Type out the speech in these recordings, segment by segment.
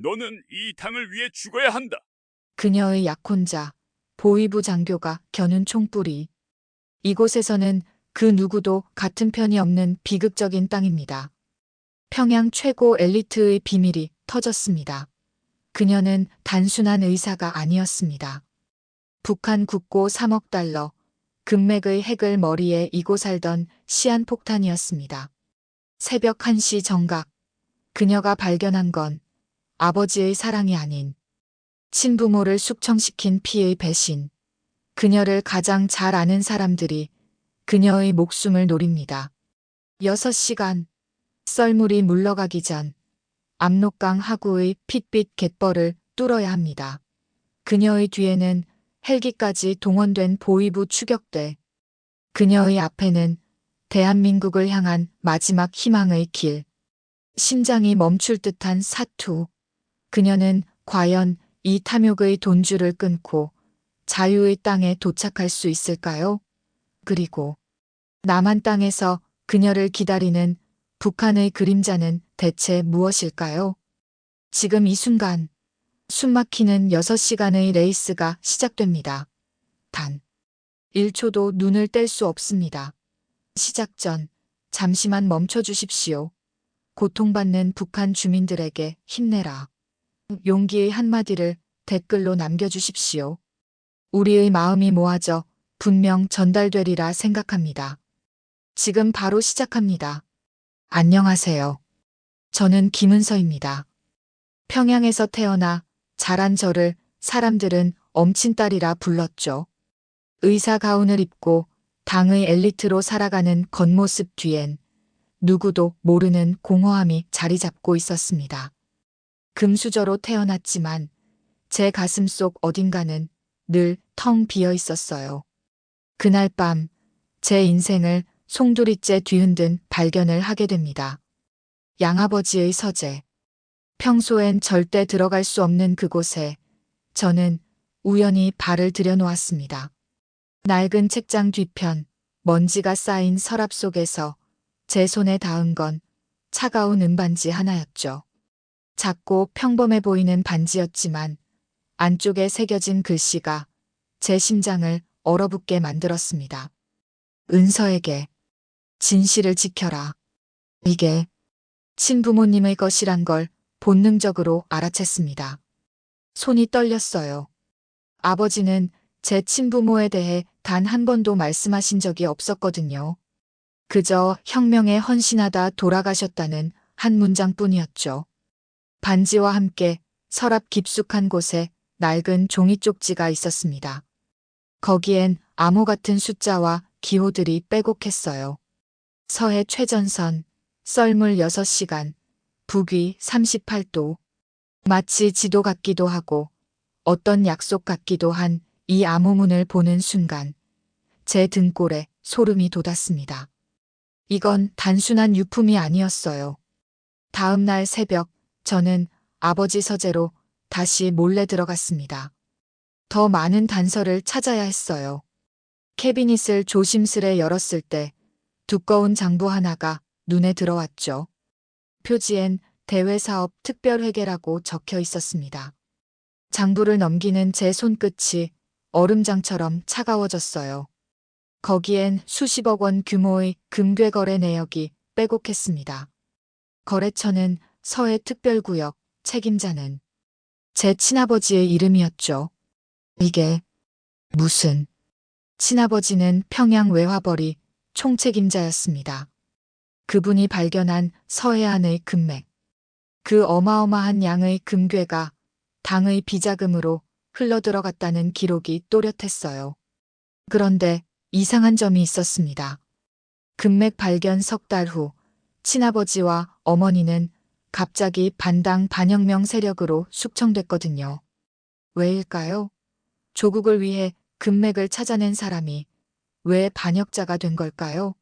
너는 이 당을 위해 죽어야 한다. 그녀의 약혼자, 보위부 장교가 겨눈 총불이. 이곳에서는 그 누구도 같은 편이 없는 비극적인 땅입니다. 평양 최고 엘리트의 비밀이 터졌습니다. 그녀는 단순한 의사가 아니었습니다. 북한 국고 3억 달러, 금맥의 핵을 머리에 이고 살던 시한폭탄이었습니다. 새벽 1시 정각, 그녀가 발견한 건 아버지의 사랑이 아닌 친부모를 숙청시킨 피의 배신. 그녀를 가장 잘 아는 사람들이 그녀의 목숨을 노립니다. 6시간, 썰물이 물러가기 전 압록강 하구의 핏빛 갯벌을 뚫어야 합니다. 그녀의 뒤에는 헬기까지 동원된 보위부 추격대. 그녀의 앞에는 대한민국을 향한 마지막 희망의 길. 심장이 멈출 듯한 사투. 그녀는 과연 이 탐욕의 돈줄을 끊고 자유의 땅에 도착할 수 있을까요? 그리고 남한 땅에서 그녀를 기다리는 북한의 그림자는 대체 무엇일까요? 지금 이 순간 숨막히는 6시간의 레이스가 시작됩니다. 단 1초도 눈을 뗄 수 없습니다. 시작 전 잠시만 멈춰 주십시오. 고통받는 북한 주민들에게 힘내라. 용기의 한마디를 댓글로 남겨주십시오. 우리의 마음이 모아져 분명 전달되리라 생각합니다. 지금 바로 시작합니다. 안녕하세요. 저는 김은서입니다. 평양에서 태어나 자란 저를 사람들은 엄친딸이라 불렀죠. 의사 가운을 입고 당의 엘리트로 살아가는 겉모습 뒤엔 누구도 모르는 공허함이 자리 잡고 있었습니다. 금수저로 태어났지만 제 가슴 속 어딘가는 늘 텅 비어 있었어요. 그날 밤 제 인생을 송두리째 뒤흔든 발견을 하게 됩니다. 양아버지의 서재. 평소엔 절대 들어갈 수 없는 그곳에 저는 우연히 발을 들여놓았습니다. 낡은 책장 뒤편, 먼지가 쌓인 서랍 속에서 제 손에 닿은 건 차가운 은반지 하나였죠. 작고 평범해 보이는 반지였지만 안쪽에 새겨진 글씨가 제 심장을 얼어붙게 만들었습니다. 은서에게 진실을 지켜라. 이게 친부모님의 것이란 걸 본능적으로 알아챘습니다. 손이 떨렸어요. 아버지는 제 친부모에 대해 단 한 번도 말씀하신 적이 없었거든요. 그저 혁명에 헌신하다 돌아가셨다는 한 문장뿐이었죠. 반지와 함께 서랍 깊숙한 곳에 낡은 종이 쪽지가 있었습니다. 거기엔 암호 같은 숫자와 기호들이 빼곡했어요. 서해 최전선, 썰물 6시간, 북위 38도. 마치 지도 같기도 하고 어떤 약속 같기도 한 이 암호문을 보는 순간 제 등골에 소름이 돋았습니다. 이건 단순한 유품이 아니었어요. 다음 날 새벽 저는 아버지 서재로 다시 몰래 들어갔습니다. 더 많은 단서를 찾아야 했어요. 캐비닛을 조심스레 열었을 때 두꺼운 장부 하나가 눈에 들어왔죠. 표지엔 대외사업 특별회계라고 적혀 있었습니다. 장부를 넘기는 제 손끝이 얼음장처럼 차가워졌어요. 거기엔 수십억 원 규모의 금괴거래 내역이 빼곡했습니다. 거래처는 서해특별구역, 책임자는 제 친아버지의 이름이었죠. 이게 무슨... 친아버지는 평양 외화벌이 총책임자였습니다. 그분이 발견한 서해안의 금맥. 그 어마어마한 양의 금괴가 당의 비자금으로 흘러들어갔다는 기록이 또렷했어요. 그런데 이상한 점이 있었습니다. 금맥 발견 석 달 후 친아버지와 어머니는 갑자기 반당 반혁명 세력으로 숙청됐거든요. 왜일까요? 조국을 위해 금맥을 찾아낸 사람이 왜 반역자가 된 걸까요?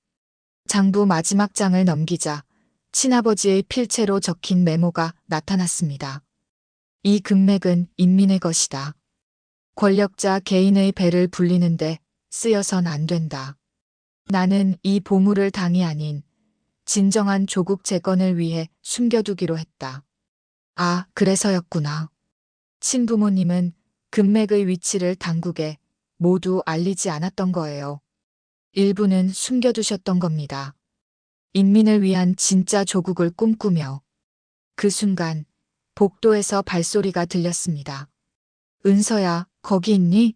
장부 마지막 장을 넘기자 친아버지의 필체로 적힌 메모가 나타났습니다. 이 금맥은 인민의 것이다. 권력자 개인의 배를 불리는데 쓰여선 안 된다. 나는 이 보물을 당이 아닌 진정한 조국 재건을 위해 숨겨두기로 했다. 아, 그래서였구나. 친부모님은 금맥의 위치를 당국에 모두 알리지 않았던 거예요. 일부는 숨겨두셨던 겁니다. 인민을 위한 진짜 조국을 꿈꾸며. 그 순간 복도에서 발소리가 들렸습니다. 은서야, 거기 있니?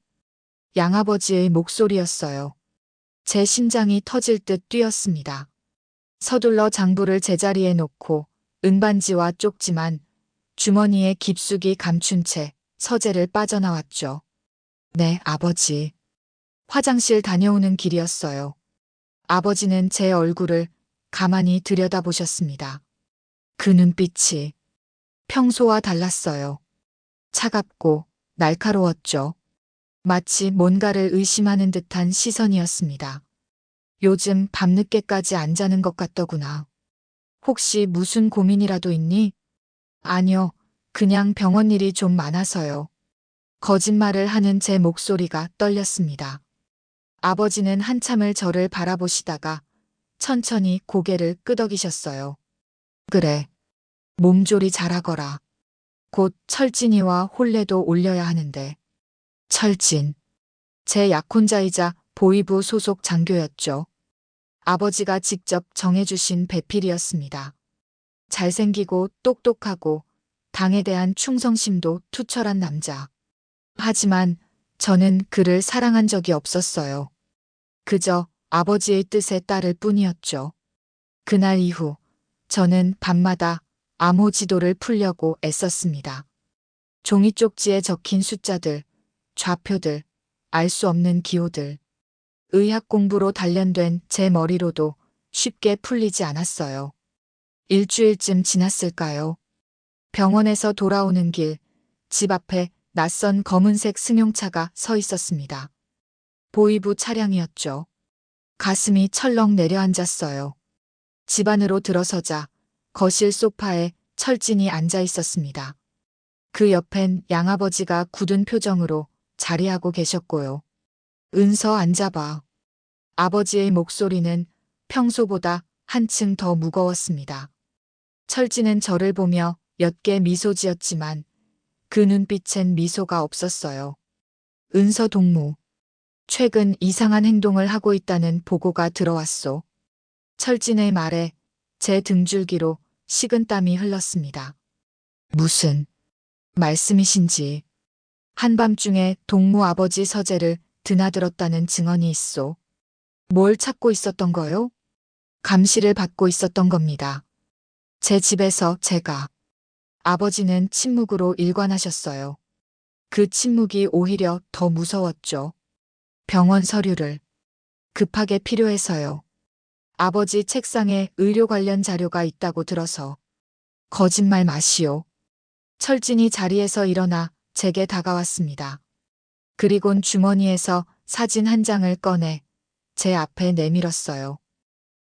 양아버지의 목소리였어요. 제 심장이 터질 듯 뛰었습니다. 서둘러 장부를 제자리에 놓고 은반지와 쪽지만 주머니에 깊숙이 감춘 채 서재를 빠져나왔죠. 네, 아버지. 화장실 다녀오는 길이었어요. 아버지는 제 얼굴을 가만히 들여다보셨습니다. 그 눈빛이 평소와 달랐어요. 차갑고 날카로웠죠. 마치 뭔가를 의심하는 듯한 시선이었습니다. 요즘 밤늦게까지 안 자는 것 같더구나. 혹시 무슨 고민이라도 있니? 아니요, 그냥 병원 일이 좀 많아서요. 거짓말을 하는 제 목소리가 떨렸습니다. 아버지는 한참을 저를 바라보시다가 천천히 고개를 끄덕이셨어요. 그래, 몸조리 잘하거라. 곧 철진이와 혼례도 올려야 하는데. 철진. 제 약혼자이자 보위부 소속 장교였죠. 아버지가 직접 정해주신 배필이었습니다. 잘생기고 똑똑하고 당에 대한 충성심도 투철한 남자. 하지만 저는 그를 사랑한 적이 없었어요. 그저 아버지의 뜻에 따를 뿐이었죠. 그날 이후 저는 밤마다 암호 지도를 풀려고 애썼습니다. 종이 쪽지에 적힌 숫자들, 좌표들, 알 수 없는 기호들. 의학 공부로 단련된 제 머리로도 쉽게 풀리지 않았어요. 일주일쯤 지났을까요? 병원에서 돌아오는 길, 집 앞에 낯선 검은색 승용차가 서 있었습니다. 보위부 차량이었죠. 가슴이 철렁 내려앉았어요. 집 안으로 들어서자 거실 소파에 철진이 앉아 있었습니다. 그 옆엔 양아버지가 굳은 표정으로 자리하고 계셨고요. 은서 앉아봐. 아버지의 목소리는 평소보다 한층 더 무거웠습니다. 철진은 저를 보며 옅게 미소 지었지만 그 눈빛엔 미소가 없었어요. 은서 동무. 최근 이상한 행동을 하고 있다는 보고가 들어왔소. 철진의 말에 제 등줄기로 식은땀이 흘렀습니다. 무슨 말씀이신지. 한밤중에 동무 아버지 서재를 드나들었다는 증언이 있소. 뭘 찾고 있었던 거요? 감시를 받고 있었던 겁니다. 제 집에서 제가. 아버지는 침묵으로 일관하셨어요. 그 침묵이 오히려 더 무서웠죠. 병원 서류를 급하게 필요해서요. 아버지 책상에 의료 관련 자료가 있다고 들어서. 거짓말 마시오. 철진이 자리에서 일어나 제게 다가왔습니다. 그리곤 주머니에서 사진 한 장을 꺼내 제 앞에 내밀었어요.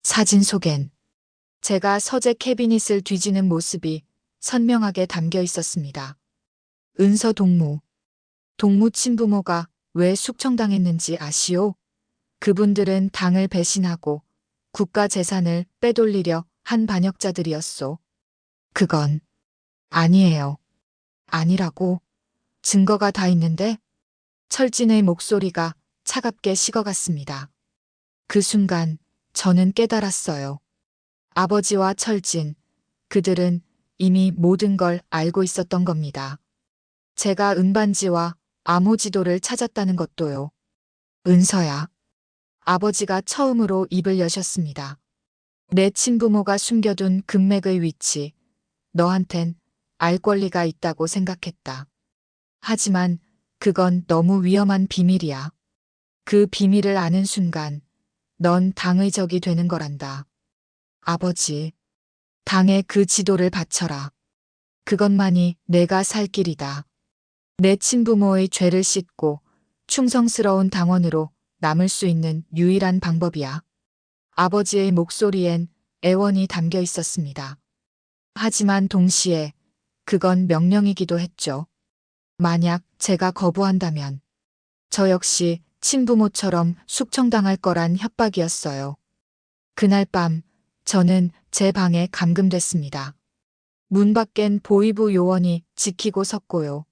사진 속엔 제가 서재 캐비닛을 뒤지는 모습이 선명하게 담겨 있었습니다. 은서 동무. 동무 친부모가 왜 숙청당했는지 아시오? 그분들은 당을 배신하고 국가 재산을 빼돌리려 한 반역자들이었소. 그건 아니에요. 아니라고. 증거가 다 있는데? 철진의 목소리가 차갑게 식어갔습니다. 그 순간 저는 깨달았어요. 아버지와 철진, 그들은 이미 모든 걸 알고 있었던 겁니다. 제가 은반지와 암호 지도를 찾았다는 것도요. 은서야. 아버지가 처음으로 입을 여셨습니다. 내 친부모가 숨겨둔 금맥의 위치, 너한텐 알 권리가 있다고 생각했다. 하지만 그건 너무 위험한 비밀이야. 그 비밀을 아는 순간 넌 당의 적이 되는 거란다. 아버지, 당에 그 지도를 바쳐라. 그것만이 내가 살 길이다. 내 친부모의 죄를 씻고 충성스러운 당원으로 남을 수 있는 유일한 방법이야. 아버지의 목소리엔 애원이 담겨 있었습니다. 하지만 동시에 그건 명령이기도 했죠. 만약 제가 거부한다면 저 역시 친부모처럼 숙청당할 거란 협박이었어요. 그날 밤 저는 제 방에 감금됐습니다. 문 밖엔 보위부 요원이 지키고 섰고요.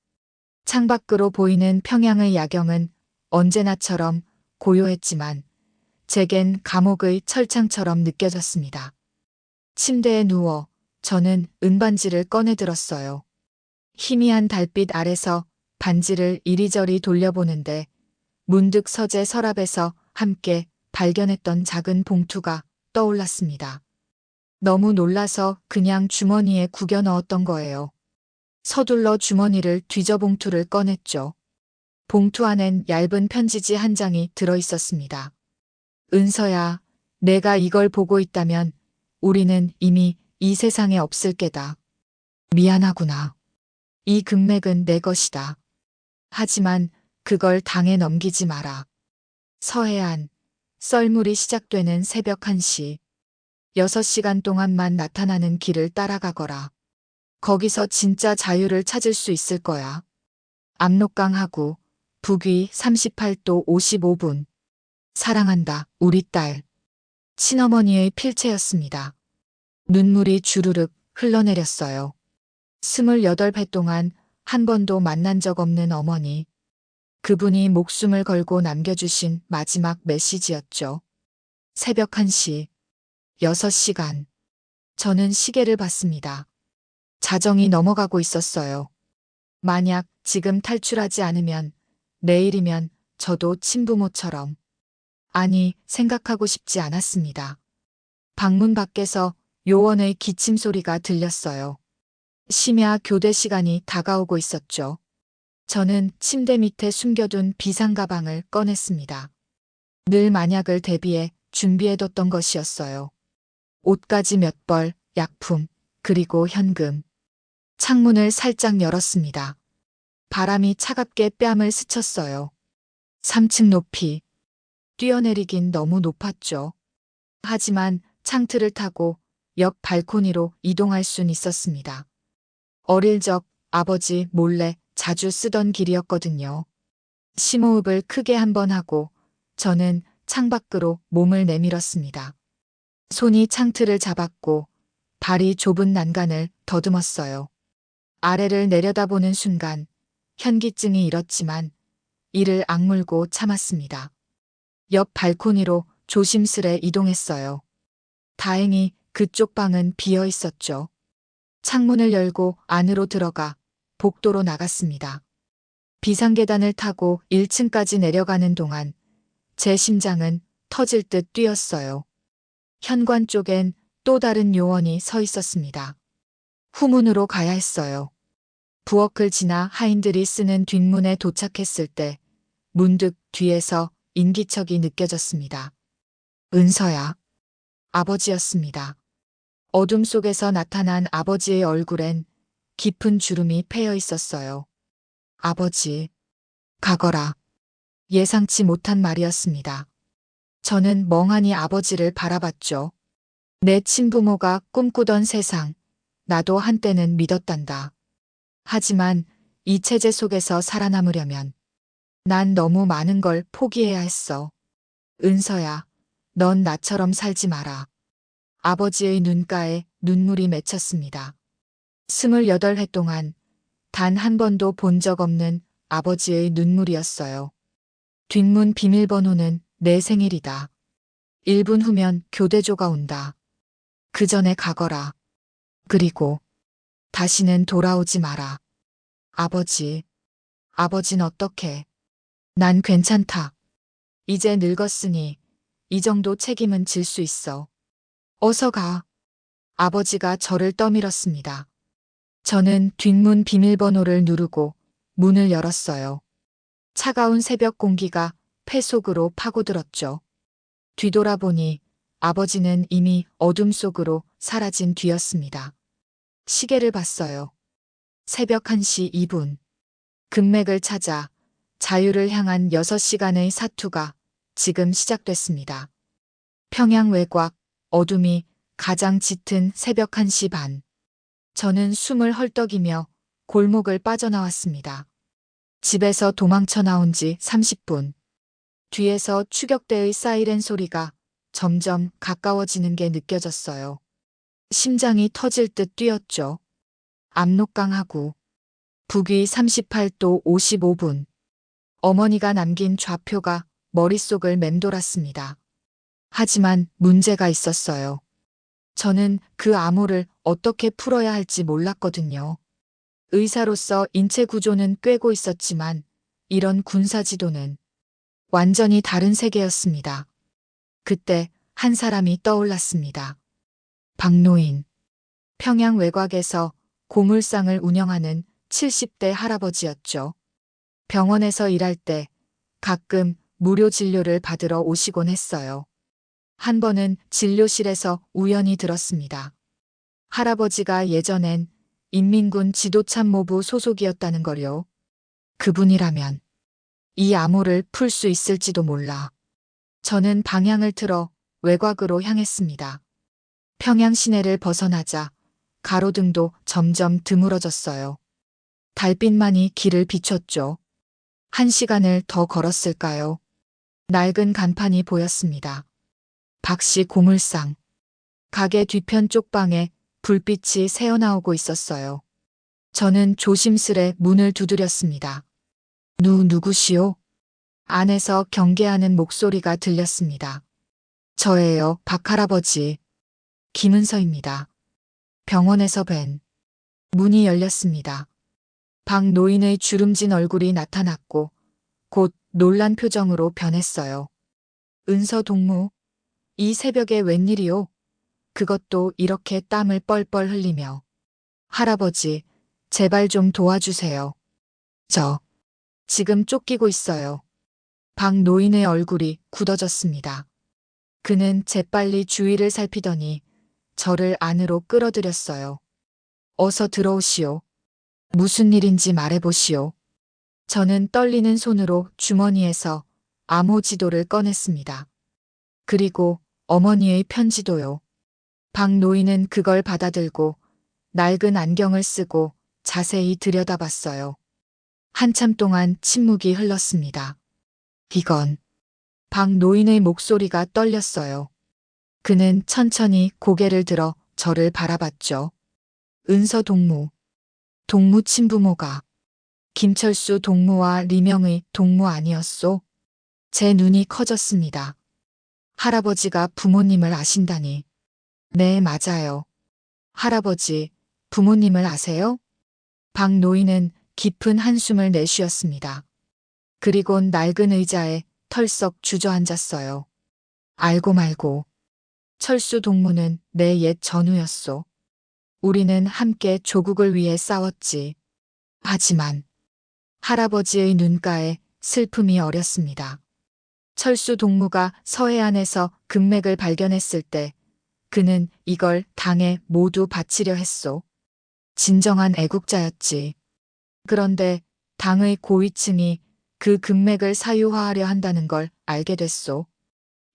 창밖으로 보이는 평양의 야경은 언제나처럼 고요했지만 제겐 감옥의 철창처럼 느껴졌습니다. 침대에 누워 저는 은반지를 꺼내 들었어요. 희미한 달빛 아래서 반지를 이리저리 돌려보는데 문득 서재 서랍에서 함께 발견했던 작은 봉투가 떠올랐습니다. 너무 놀라서 그냥 주머니에 구겨 넣었던 거예요. 서둘러 주머니를 뒤져 봉투를 꺼냈죠. 봉투 안엔 얇은 편지지 한 장이 들어 있었습니다. 은서야, 내가 이걸 보고 있다면 우리는 이미 이 세상에 없을 게다. 미안하구나. 이 금맥은 내 것이다. 하지만 그걸 당해 넘기지 마라. 서해안, 썰물이 시작되는 새벽 1시. 6시간 동안만 나타나는 길을 따라가거라. 거기서 진짜 자유를 찾을 수 있을 거야. 압록강하고 북위 38도 55분. 사랑한다, 우리 딸. 친어머니의 필체였습니다. 눈물이 주르륵 흘러내렸어요. 28회 동안 한 번도 만난 적 없는 어머니. 그분이 목숨을 걸고 남겨주신 마지막 메시지였죠. 새벽 1시, 6시간. 저는 시계를 봤습니다. 자정이 넘어가고 있었어요. 만약 지금 탈출하지 않으면 내일이면 저도 친부모처럼. 아니, 생각하고 싶지 않았습니다. 방문 밖에서 요원의 기침 소리가 들렸어요. 심야 교대 시간이 다가오고 있었죠. 저는 침대 밑에 숨겨둔 비상가방을 꺼냈습니다. 늘 만약을 대비해 준비해뒀던 것이었어요. 옷가지 몇 벌, 약품, 그리고 현금. 창문을 살짝 열었습니다. 바람이 차갑게 뺨을 스쳤어요. 3층 높이. 뛰어내리긴 너무 높았죠. 하지만 창틀을 타고 옆 발코니로 이동할 순 있었습니다. 어릴 적 아버지 몰래 자주 쓰던 길이었거든요. 심호흡을 크게 한 번 하고 저는 창밖으로 몸을 내밀었습니다. 손이 창틀을 잡았고 발이 좁은 난간을 더듬었어요. 아래를 내려다보는 순간 현기증이 일었지만 이를 악물고 참았습니다. 옆 발코니로 조심스레 이동했어요. 다행히 그쪽 방은 비어 있었죠. 창문을 열고 안으로 들어가 복도로 나갔습니다. 비상계단을 타고 1층까지 내려가는 동안 제 심장은 터질 듯 뛰었어요. 현관 쪽엔 또 다른 요원이 서 있었습니다. 후문으로 가야 했어요. 부엌을 지나 하인들이 쓰는 뒷문에 도착했을 때 문득 뒤에서 인기척이 느껴졌습니다. 은서야. 아버지였습니다. 어둠 속에서 나타난 아버지의 얼굴엔 깊은 주름이 패여 있었어요. 아버지, 가거라. 예상치 못한 말이었습니다. 저는 멍하니 아버지를 바라봤죠. 내 친부모가 꿈꾸던 세상, 나도 한때는 믿었단다. 하지만 이 체제 속에서 살아남으려면 난 너무 많은 걸 포기해야 했어. 은서야, 넌 나처럼 살지 마라. 아버지의 눈가에 눈물이 맺혔습니다. 28회 동안 단 한 번도 본 적 없는 아버지의 눈물이었어요. 뒷문 비밀번호는 내 생일이다. 1분 후면 교대조가 온다. 그 전에 가거라. 그리고 다시는 돌아오지 마라. 아버지, 아버진 어떡해. 난 괜찮다. 이제 늙었으니 이 정도 책임은 질 수 있어. 어서 가. 아버지가 저를 떠밀었습니다. 저는 뒷문 비밀번호를 누르고 문을 열었어요. 차가운 새벽 공기가 폐 속으로 파고들었죠. 뒤돌아보니 아버지는 이미 어둠 속으로 사라진 뒤였습니다. 시계를 봤어요. 새벽 1시 2분. 금맥을 찾아 자유를 향한 6시간의 사투가 지금 시작됐습니다. 평양 외곽, 어둠이 가장 짙은 새벽 1시 반. 저는 숨을 헐떡이며 골목을 빠져나왔습니다. 집에서 도망쳐 나온 지 30분. 뒤에서 추격대의 사이렌 소리가 점점 가까워지는 게 느껴졌어요. 심장이 터질 듯 뛰었죠. 압록강 하구. 북위 38도 55분. 어머니가 남긴 좌표가 머릿속을 맴돌았습니다. 하지만 문제가 있었어요. 저는 그 암호를 어떻게 풀어야 할지 몰랐거든요. 의사로서 인체 구조는 꿰고 있었지만 이런 군사 지도는 완전히 다른 세계였습니다. 그때 한 사람이 떠올랐습니다. 박노인. 평양 외곽에서 고물상을 운영하는 70대 할아버지였죠. 병원에서 일할 때 가끔 무료 진료를 받으러 오시곤 했어요. 한 번은 진료실에서 우연히 들었습니다. 할아버지가 예전엔 인민군 지도참모부 소속이었다는 걸요. 그분이라면 이 암호를 풀 수 있을지도 몰라. 저는 방향을 틀어 외곽으로 향했습니다. 평양 시내를 벗어나자 가로등도 점점 드물어졌어요. 달빛만이 길을 비췄죠. 1시간을 더 걸었을까요? 낡은 간판이 보였습니다. 박씨 고물상. 가게 뒤편 쪽방에 불빛이 새어나오고 있었어요. 저는 조심스레 문을 두드렸습니다. 누구시오? 안에서 경계하는 목소리가 들렸습니다. 저예요, 박할아버지. 김은서입니다. 병원에서 뵌. 문이 열렸습니다. 박 노인의 주름진 얼굴이 나타났고 곧 놀란 표정으로 변했어요. 은서 동무, 이 새벽에 웬일이오? 그것도 이렇게 땀을 뻘뻘 흘리며. 할아버지, 제발 좀 도와주세요. 저 지금 쫓기고 있어요. 박 노인의 얼굴이 굳어졌습니다. 그는 재빨리 주위를 살피더니 저를 안으로 끌어들였어요. 어서 들어오시오. 무슨 일인지 말해보시오. 저는 떨리는 손으로 주머니에서 암호 지도를 꺼냈습니다. 그리고 어머니의 편지도요. 박 노인은 그걸 받아들고 낡은 안경을 쓰고 자세히 들여다봤어요. 한참 동안 침묵이 흘렀습니다. 이건. 박 노인의 목소리가 떨렸어요. 그는 천천히 고개를 들어 저를 바라봤죠. 은서 동무. 동무 친부모가 김철수 동무와 리명의 동무 아니었소? 제 눈이 커졌습니다. 할아버지가 부모님을 아신다니. 네, 맞아요. 할아버지, 부모님을 아세요? 박 노인은 깊은 한숨을 내쉬었습니다. 그리곤 낡은 의자에 털썩 주저앉았어요. 알고 말고. 철수 동무는 내 옛 전우였소. 우리는 함께 조국을 위해 싸웠지. 하지만 할아버지의 눈가에 슬픔이 어렸습니다. 철수 동무가 서해안에서 금맥을 발견했을 때 그는 이걸 당에 모두 바치려 했소. 진정한 애국자였지. 그런데 당의 고위층이 그 금맥을 사유화하려 한다는 걸 알게 됐소.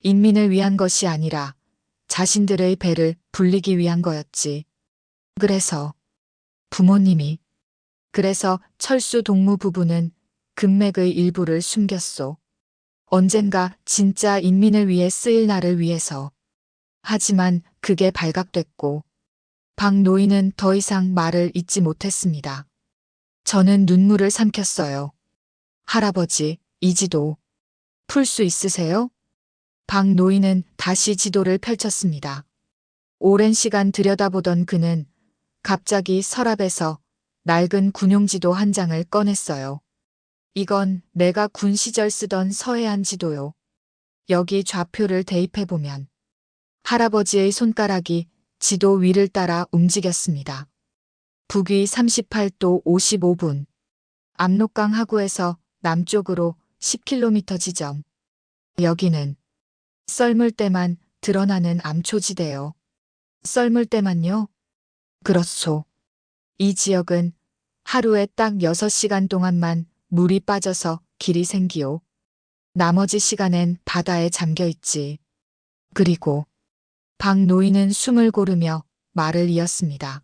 인민을 위한 것이 아니라 자신들의 배를 불리기 위한 거였지. 그래서 부모님이 그래서 철수 동무 부부는 금맥의 일부를 숨겼소. 언젠가 진짜 인민을 위해 쓰일 날을 위해서. 하지만 그게 발각됐고 박 노인은 더 이상 말을 잇지 못했습니다. 저는 눈물을 삼켰어요. 할아버지, 이 지도 풀 수 있으세요? 박 노인은 다시 지도를 펼쳤습니다. 오랜 시간 들여다보던 그는 갑자기 서랍에서 낡은 군용지도 한 장을 꺼냈어요. 이건 내가 군 시절 쓰던 서해안 지도요. 여기 좌표를 대입해보면 할아버지의 손가락이 지도 위를 따라 움직였습니다. 북위 38도 55분. 압록강 하구에서 남쪽으로 10km 지점. 여기는 썰물 때만 드러나는 암초지대요. 썰물 때만요? 그렇소. 이 지역은 하루에 딱 6시간 동안만 물이 빠져서 길이 생기오. 나머지 시간엔 바다에 잠겨 있지. 그리고 박 노인은 숨을 고르며 말을 이었습니다.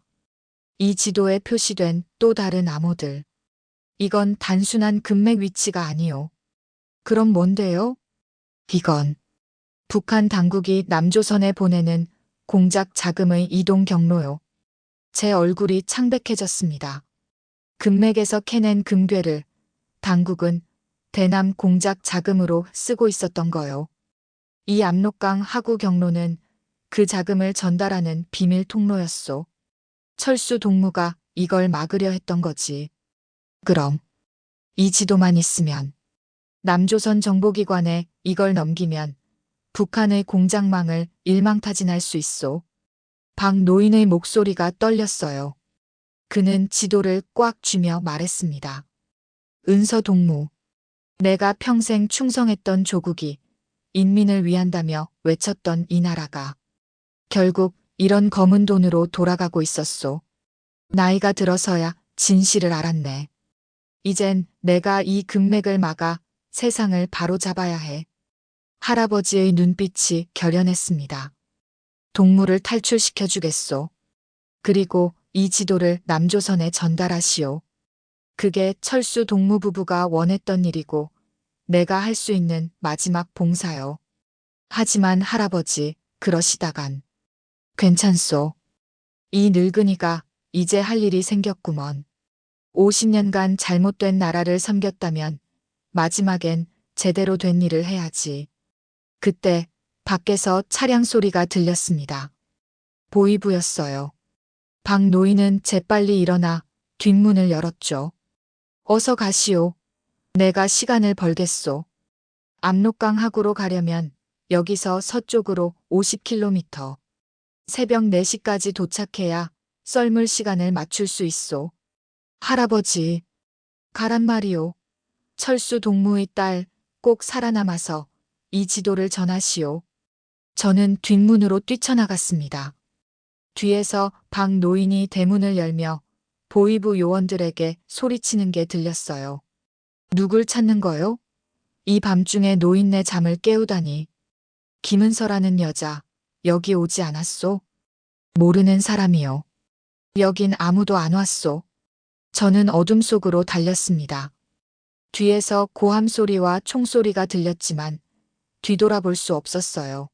이 지도에 표시된 또 다른 암호들. 이건 단순한 금맥 위치가 아니오. 그럼 뭔데요? 이건 북한 당국이 남조선에 보내는 공작 자금의 이동 경로요. 제 얼굴이 창백해졌습니다. 금맥에서 캐낸 금괴를 당국은 대남 공작 자금으로 쓰고 있었던 거요. 이 압록강 하구 경로는 그 자금을 전달하는 비밀 통로였소. 철수 동무가 이걸 막으려 했던 거지. 그럼 이 지도만 있으면, 남조선 정보기관에 이걸 넘기면 북한의 공작망을 일망타진할 수 있소. 박 노인의 목소리가 떨렸어요. 그는 지도를 꽉 쥐며 말했습니다. 은서 동무, 내가 평생 충성했던 조국이 인민을 위한다며 외쳤던 이 나라가 결국 이런 검은 돈으로 돌아가고 있었소. 나이가 들어서야 진실을 알았네. 이젠 내가 이 금맥을 막아 세상을 바로잡아야 해. 할아버지의 눈빛이 결연했습니다. 동무를 탈출시켜 주겠소. 그리고 이 지도를 남조선에 전달하시오. 그게 철수 동무 부부가 원했던 일이고 내가 할 수 있는 마지막 봉사요. 하지만 할아버지, 그러시다간. 괜찮소. 이 늙은이가 이제 할 일이 생겼구먼. 50년간 잘못된 나라를 섬겼다면 마지막엔 제대로 된 일을 해야지. 그때 밖에서 차량 소리가 들렸습니다. 보이부였어요. 박 노인은 재빨리 일어나 뒷문을 열었죠. 어서 가시오. 내가 시간을 벌겠소. 압록강 하구로 가려면 여기서 서쪽으로 50km. 새벽 4시까지 도착해야 썰물 시간을 맞출 수 있소. 할아버지, 가란 말이오. 철수 동무의 딸 꼭 살아남아서 이 지도를 전하시오. 저는 뒷문으로 뛰쳐나갔습니다. 뒤에서 박 노인이 대문을 열며 보위부 요원들에게 소리치는 게 들렸어요. 누굴 찾는 거요? 이 밤중에 노인네 잠을 깨우다니. 김은서라는 여자, 여기 오지 않았소? 모르는 사람이요. 여긴 아무도 안 왔소. 저는 어둠 속으로 달렸습니다. 뒤에서 고함 소리와 총소리가 들렸지만 뒤돌아볼 수 없었어요.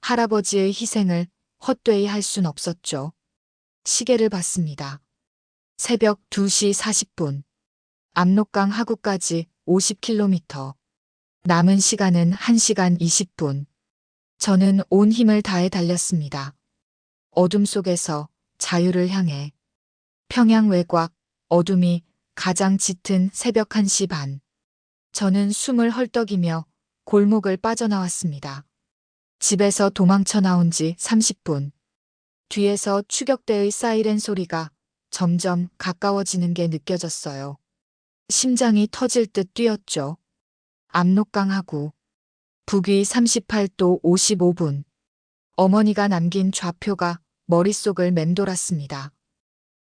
할아버지의 희생을 헛되이 할 순 없었죠. 시계를 봤습니다. 새벽 2시 40분. 압록강 하구까지 50km. 남은 시간은 1시간 20분. 저는 온 힘을 다해 달렸습니다. 어둠 속에서 자유를 향해. 평양 외곽, 어둠이 가장 짙은 새벽 1시 반. 저는 숨을 헐떡이며 골목을 빠져나왔습니다. 집에서 도망쳐 나온 지 30분. 뒤에서 추격대의 사이렌 소리가 점점 가까워지는 게 느껴졌어요. 심장이 터질 듯 뛰었죠. 압록강 하구. 북위 38도 55분. 어머니가 남긴 좌표가 머릿속을 맴돌았습니다.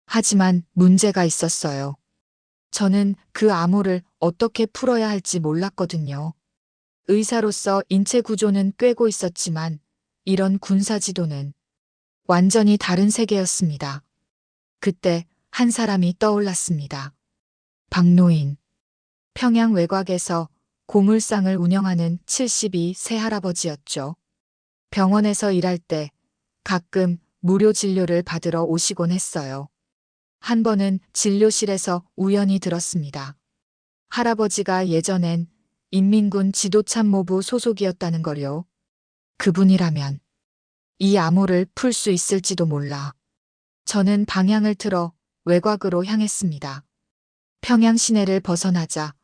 하지만 문제가 있었어요. 저는 그 암호를 어떻게 풀어야 할지 몰랐거든요. 의사로서 인체 구조는 꿰고 있었지만 이런 군사 지도는 완전히 다른 세계였습니다. 그때 한 사람이 떠올랐습니다. 박노인. 평양 외곽에서 고물상을 운영하는 72세 할아버지였죠. 병원에서 일할 때 가끔 무료 진료를 받으러 오시곤 했어요. 한 번은 진료실에서 우연히 들었습니다. 할아버지가 예전엔 인민군 지도참모부 소속이었다는 걸요. 그분이라면 이 암호를 풀 수 있을지도 몰라. 저는 방향을 틀어 외곽으로 향했습니다. 평양 시내를 벗어나자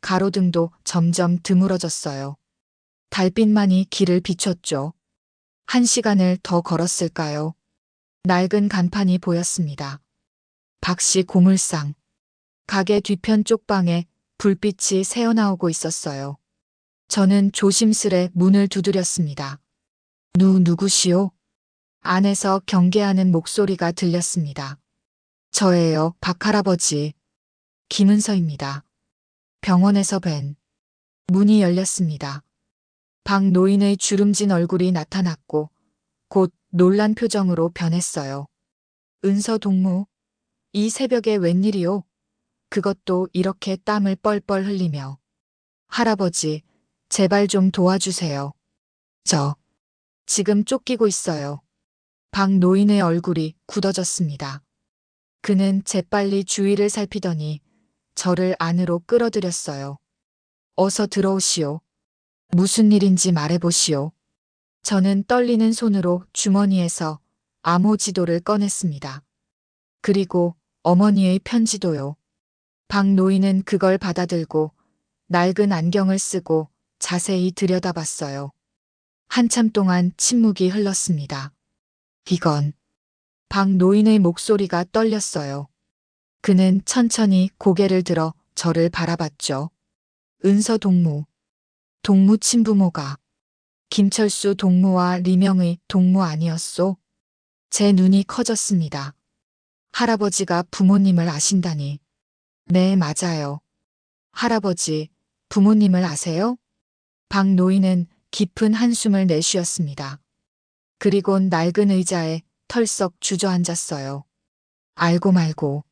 가로등도 점점 드물어졌어요. 달빛만이 길을 비췄죠. 1시간을 더 걸었을까요? 낡은 간판이 보였습니다. 박씨 고물상. 가게 뒤편 쪽방에 불빛이 새어나오고 있었어요. 저는 조심스레 문을 두드렸습니다. 누구시오? 안에서 경계하는 목소리가 들렸습니다. 저예요, 박할아버지. 김은서입니다. 병원에서 뵌. 문이 열렸습니다. 박 노인의 주름진 얼굴이 나타났고 곧 놀란 표정으로 변했어요. 은서 동무, 이 새벽에 웬일이오? 그것도 이렇게 땀을 뻘뻘 흘리며. 할아버지, 제발 좀 도와주세요. 지금 쫓기고 있어요. 박 노인의 얼굴이 굳어졌습니다. 그는 재빨리 주위를 살피더니 저를 안으로 끌어들였어요. 어서 들어오시오. 무슨 일인지 말해보시오. 저는 떨리는 손으로 주머니에서 암호 지도를 꺼냈습니다. 그리고 어머니의 편지도요. 박 노인은 그걸 받아들고 낡은 안경을 쓰고 자세히 들여다봤어요. 한참 동안 침묵이 흘렀습니다. 이건 박 노인의 목소리가 떨렸어요. 그는 천천히 고개를 들어 저를 바라봤죠. 은서 동무, 동무 친부모가 김철수 동무와 리명의 동무 아니었소? 제 눈이 커졌습니다. 할아버지가 부모님을 아신다니. 네, 맞아요. 할아버지, 부모님을 아세요? 박 노인은 깊은 한숨을 내쉬었습니다. 그리곤 낡은 의자에 털썩 주저앉았어요. 알고 말고.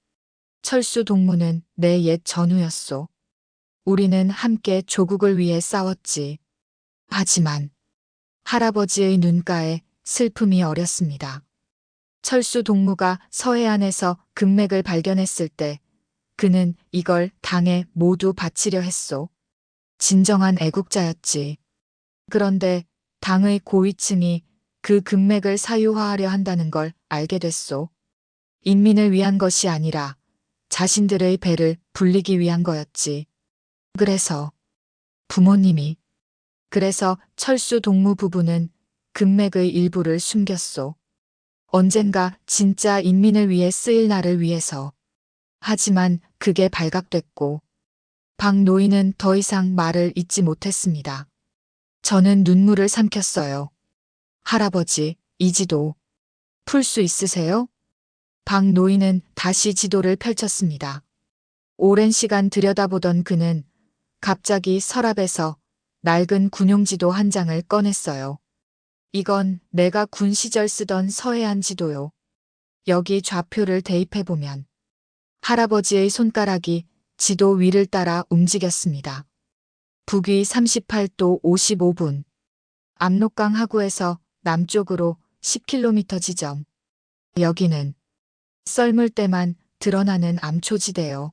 철수 동무는 내 옛 전우였소. 우리는 함께 조국을 위해 싸웠지. 하지만 할아버지의 눈가에 슬픔이 어렸습니다. 철수 동무가 서해안에서 금맥을 발견했을 때 그는 이걸 당에 모두 바치려 했소. 진정한 애국자였지. 그런데 당의 고위층이 그 금맥을 사유화하려 한다는 걸 알게 됐소. 인민을 위한 것이 아니라 자신들의 배를 불리기 위한 거였지. 그래서 부모님이 그래서 철수 동무 부부는 금맥의 일부를 숨겼소. 언젠가 진짜 인민을 위해 쓰일 날을 위해서. 하지만 그게 발각됐고 박 노인은 더 이상 말을 잇지 못했습니다. 저는 눈물을 삼켰어요. 할아버지, 이 지도 풀 수 있으세요? 박 노인은 다시 지도를 펼쳤습니다. 오랜 시간 들여다보던 그는 갑자기 서랍에서 낡은 군용지도 한 장을 꺼냈어요. 이건 내가 군 시절 쓰던 서해안 지도요. 여기 좌표를 대입해보면 할아버지의 손가락이 지도 위를 따라 움직였습니다. 북위 38도 55분. 압록강 하구에서 남쪽으로 10km 지점. 여기는 썰물 때만 드러나는 암초지대요.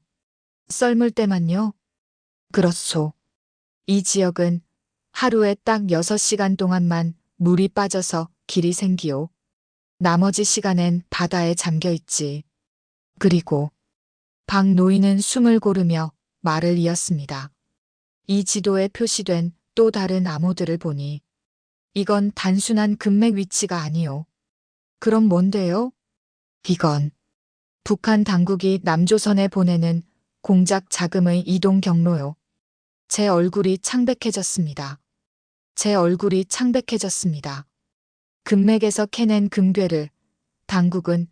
썰물 때만요? 그렇소. 이 지역은 하루에 딱 6시간 동안만 물이 빠져서 길이 생기오. 나머지 시간엔 바다에 잠겨 있지. 그리고 박 노인은 숨을 고르며 말을 이었습니다. 이 지도에 표시된 또 다른 암호들을 보니 이건 단순한 금맥 위치가 아니오. 그럼 뭔데요? 이건 북한 당국이 남조선에 보내는 공작 자금의 이동 경로요. 제 얼굴이 창백해졌습니다. 제 얼굴이 창백해졌습니다. 금맥에서 캐낸 금괴를 당국은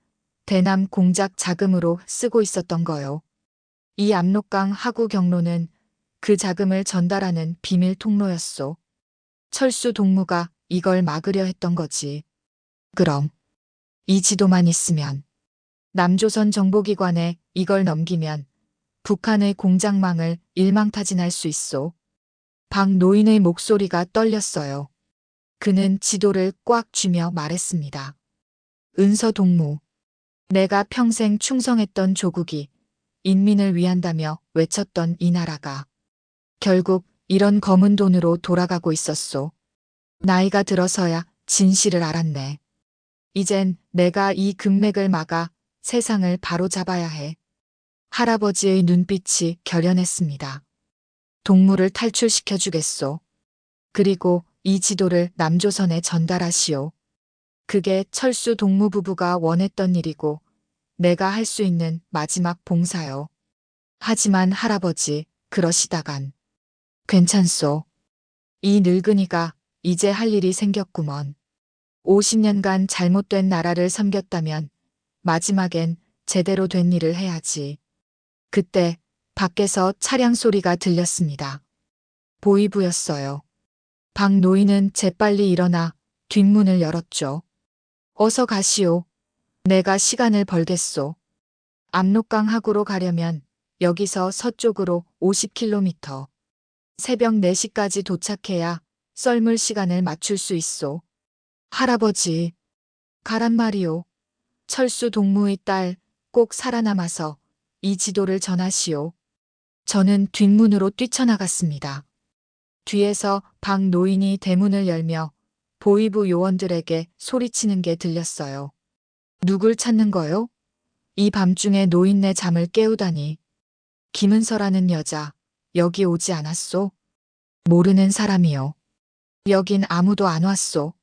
대남 공작 자금으로 쓰고 있었던 거요. 이 압록강 하구 경로는 그 자금을 전달하는 비밀 통로였소. 철수 동무가 이걸 막으려 했던 거지. 그럼 이 지도만 있으면 남조선 정보기관에 이걸 넘기면 북한의 공작망을 일망타진할 수 있소. 박 노인의 목소리가 떨렸어요. 그는 지도를 꽉 쥐며 말했습니다. 은서 동무, 내가 평생 충성했던 조국이 인민을 위한다며 외쳤던 이 나라가 결국 이런 검은 돈으로 돌아가고 있었소. 나이가 들어서야 진실을 알았네. 이젠 내가 이 금맥을 막아 세상을 바로잡아야 해. 할아버지의 눈빛이 결연했습니다. 동무를 탈출시켜 주겠소. 그리고 이 지도를 남조선에 전달하시오. 그게 철수 동무 부부가 원했던 일이고 내가 할 수 있는 마지막 봉사요. 하지만 할아버지, 그러시다간. 괜찮소. 이 늙은이가 이제 할 일이 생겼구먼. 50년간 잘못된 나라를 섬겼다면 마지막엔 제대로 된 일을 해야지. 그때 밖에서 차량 소리가 들렸습니다. 보이부였어요. 박 노인은 재빨리 일어나 뒷문을 열었죠. 어서 가시오. 내가 시간을 벌겠소. 압록강 하구로 가려면 여기서 서쪽으로 50km. 새벽 4시까지 도착해야 썰물 시간을 맞출 수 있소. 할아버지, 가란 말이오. 철수 동무의 딸 꼭 살아남아서 이 지도를 전하시오. 저는 뒷문으로 뛰쳐나갔습니다. 뒤에서 박 노인이 대문을 열며 보위부 요원들에게 소리치는 게 들렸어요. 누굴 찾는 거요? 이 밤중에 노인네 잠을 깨우다니. 김은서라는 여자, 여기 오지 않았소? 모르는 사람이요. 여긴 아무도 안 왔소.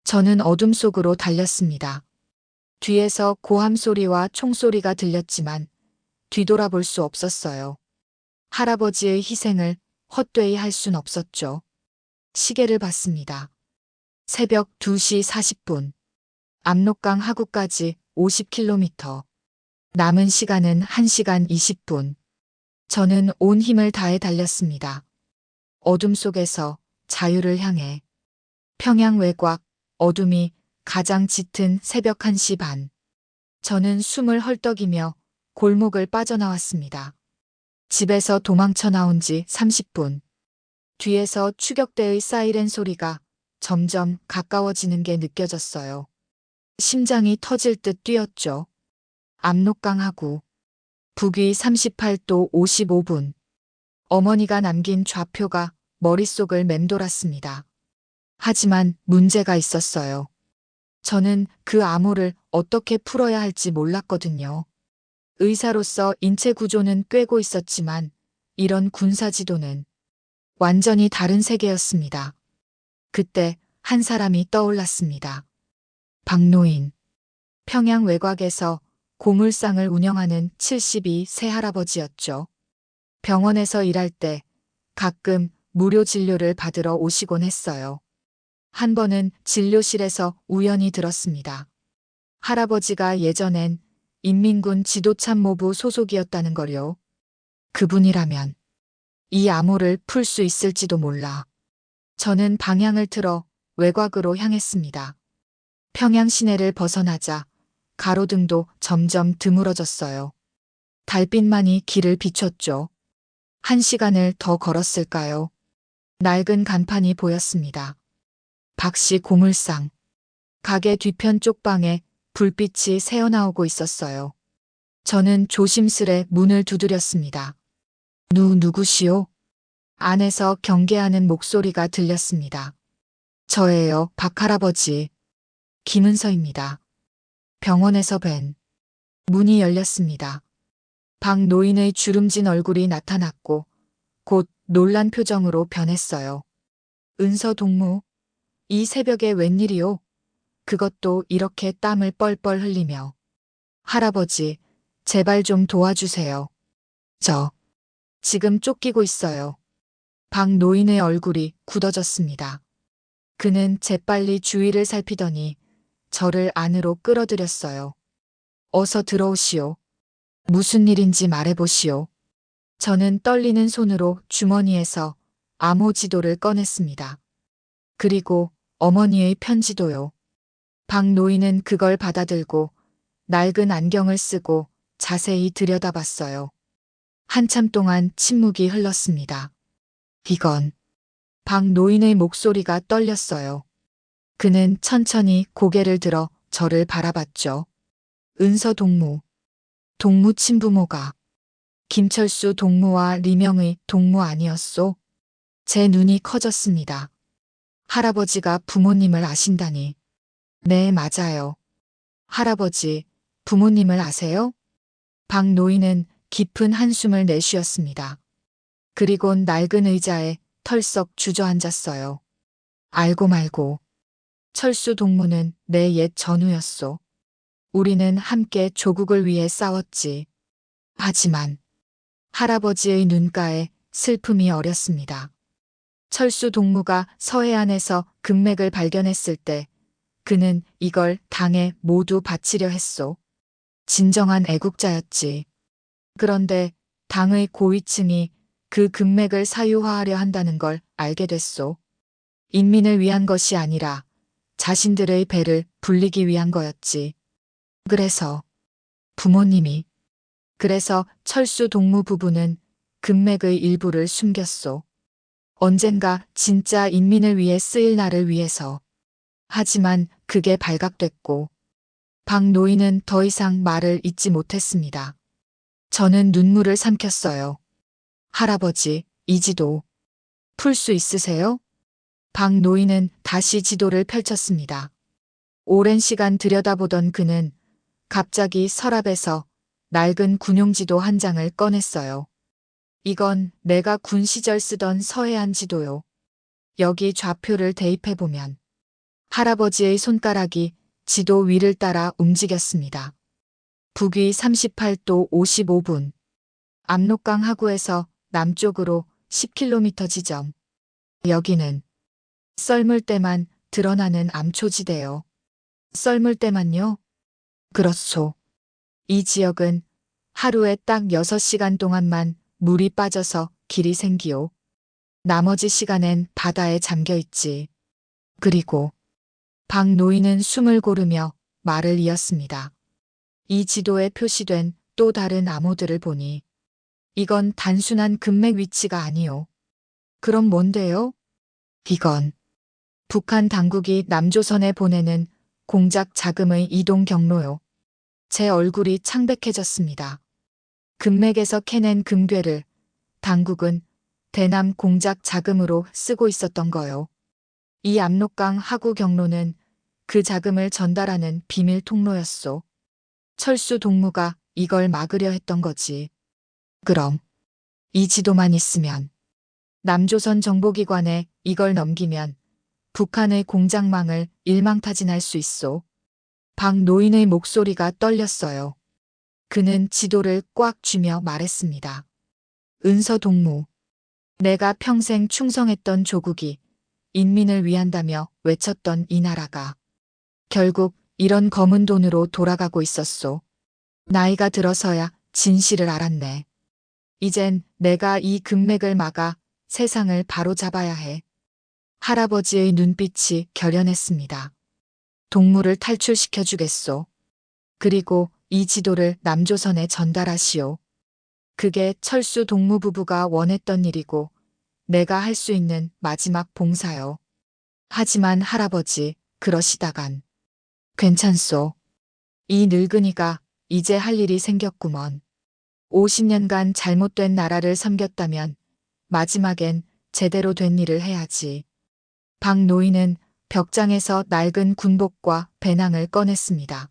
저는 어둠 속으로 달렸습니다. 뒤에서 고함 소리와 총소리가 들렸지만 뒤돌아볼 수 없었어요. 할아버지의 희생을 헛되이 할 순 없었죠. 시계를 봤습니다. 새벽 2시 40분. 압록강 하구까지 50km. 남은 시간은 1시간 20분. 저는 온 힘을 다해 달렸습니다. 어둠 속에서 자유를 향해. 평양 외곽, 어둠이 가장 짙은 새벽 1시 반. 저는 숨을 헐떡이며 골목을 빠져나왔습니다. 집에서 도망쳐 나온 지 30분. 뒤에서 추격대의 사이렌 소리가 점점 가까워지는 게 느껴졌어요. 심장이 터질 듯 뛰었죠. 압록강하구. 북위 38도 55분. 어머니가 남긴 좌표가 머릿속을 맴돌았습니다. 하지만 문제가 있었어요. 저는 그 암호를 어떻게 풀어야 할지 몰랐거든요. 의사로서 인체 구조는 꿰고 있었지만 이런 군사 지도는 완전히 다른 세계였습니다. 그때 한 사람이 떠올랐습니다. 박노인. 평양 외곽에서 고물상을 운영하는 72세 할아버지였죠. 병원에서 일할 때 가끔 무료 진료를 받으러 오시곤 했어요. 한 번은 진료실에서 우연히 들었습니다. 할아버지가 예전엔 인민군 지도참모부 소속이었다는 걸요. 그분이라면 이 암호를 풀 수 있을지도 몰라. 저는 방향을 틀어 외곽으로 향했습니다. 평양 시내를 벗어나자 가로등도 점점 드물어졌어요. 달빛만이 길을 비췄죠. 1시간을 더 걸었을까요? 낡은 간판이 보였습니다. 박씨 고물상. 가게 뒤편 쪽방에 불빛이 새어나오고 있었어요. 저는 조심스레 문을 두드렸습니다. 누구시오? 안에서 경계하는 목소리가 들렸습니다. 저예요, 박 할아버지. 김은서입니다. 병원에서 뵌. 문이 열렸습니다. 박 노인의 주름진 얼굴이 나타났고 곧 놀란 표정으로 변했어요. 은서 동무, 이 새벽에 웬일이오? 그것도 이렇게 땀을 뻘뻘 흘리며. 할아버지, 제발 좀 도와주세요. 저 지금 쫓기고 있어요. 박 노인의 얼굴이 굳어졌습니다. 그는 재빨리 주위를 살피더니 저를 안으로 끌어들였어요. 어서 들어오시오. 무슨 일인지 말해보시오. 저는 떨리는 손으로 주머니에서 암호 지도를 꺼냈습니다. 그리고 어머니의 편지도요. 박 노인은 그걸 받아들고 낡은 안경을 쓰고 자세히 들여다봤어요. 한참 동안 침묵이 흘렀습니다. 이건. 박 노인의 목소리가 떨렸어요. 그는 천천히 고개를 들어 저를 바라봤죠. 은서 동무. 동무 친부모가 김철수 동무와 리명의 동무 아니었소? 제 눈이 커졌습니다. 할아버지가 부모님을 아신다니. 네, 맞아요. 할아버지, 부모님을 아세요? 박 노인은 깊은 한숨을 내쉬었습니다. 그리곤 낡은 의자에 털썩 주저앉았어요. 알고 말고. 철수 동무는 내 옛 전우였소. 우리는 함께 조국을 위해 싸웠지. 하지만 할아버지의 눈가에 슬픔이 어렸습니다. 철수 동무가 서해안에서 금맥을 발견했을 때 그는 이걸 당에 모두 바치려 했소. 진정한 애국자였지. 그런데 당의 고위층이 그 금맥을 사유화하려 한다는 걸 알게 됐소. 인민을 위한 것이 아니라 자신들의 배를 불리기 위한 거였지. 그래서 부모님이. 그래서 철수 동무 부부는 금맥의 일부를 숨겼소. 언젠가 진짜 인민을 위해 쓰일 날을 위해서. 하지만 그게 발각됐고 박 노인은 더 이상 말을 잇지 못했습니다. 저는 눈물을 삼켰어요. 할아버지, 이 지도 풀 수 있으세요? 박 노인은 다시 지도를 펼쳤습니다. 오랜 시간 들여다보던 그는 갑자기 서랍에서 낡은 군용지도 한 장을 꺼냈어요. 이건 내가 군 시절 쓰던 서해안 지도요. 여기 좌표를 대입해보면 할아버지의 손가락이 지도 위를 따라 움직였습니다. 북위 38도 55분. 압록강 하구에서 남쪽으로 10km 지점. 여기는 썰물 때만 드러나는 암초지대요. 썰물 때만요? 그렇소. 이 지역은 하루에 딱 6시간 동안만 물이 빠져서 길이 생기오. 나머지 시간엔 바다에 잠겨 있지. 그리고 박 노인은 숨을 고르며 말을 이었습니다. 이 지도에 표시된 또 다른 암호들을 보니 이건 단순한 금맥 위치가 아니오. 그럼 뭔데요? 이건 북한 당국이 남조선에 보내는 공작 자금의 이동 경로요. 제 얼굴이 창백해졌습니다. 금맥에서 캐낸 금괴를 당국은 대남 공작 자금으로 쓰고 있었던 거요. 이 압록강 하구 경로는 그 자금을 전달하는 비밀 통로였소. 철수 동무가 이걸 막으려 했던 거지. 그럼 이 지도만 있으면 남조선 정보기관에 이걸 넘기면 북한의 공작망을 일망타진할 수 있소. 박 노인의 목소리가 떨렸어요. 그는 지도를 꽉 쥐며 말했습니다. 은서 동무. 내가 평생 충성했던 조국이 인민을 위한다며 외쳤던 이 나라가 결국 이런 검은 돈으로 돌아가고 있었소. 나이가 들어서야 진실을 알았네. 이젠 내가 이 금맥을 막아 세상을 바로잡아야 해. 할아버지의 눈빛이 결연했습니다. 동물을 탈출시켜 주겠소. 그리고 이 지도를 남조선에 전달하시오. 그게 철수 동무 부부가 원했던 일이고 내가 할 수 있는 마지막 봉사요. 하지만 할아버지, 그러시다간 괜찮소. 이 늙은이가 이제 할 일이 생겼구먼. 50년간 잘못된 나라를 섬겼다면 마지막엔 제대로 된 일을 해야지. 박 노인은 벽장에서 낡은 군복과 배낭을 꺼냈습니다.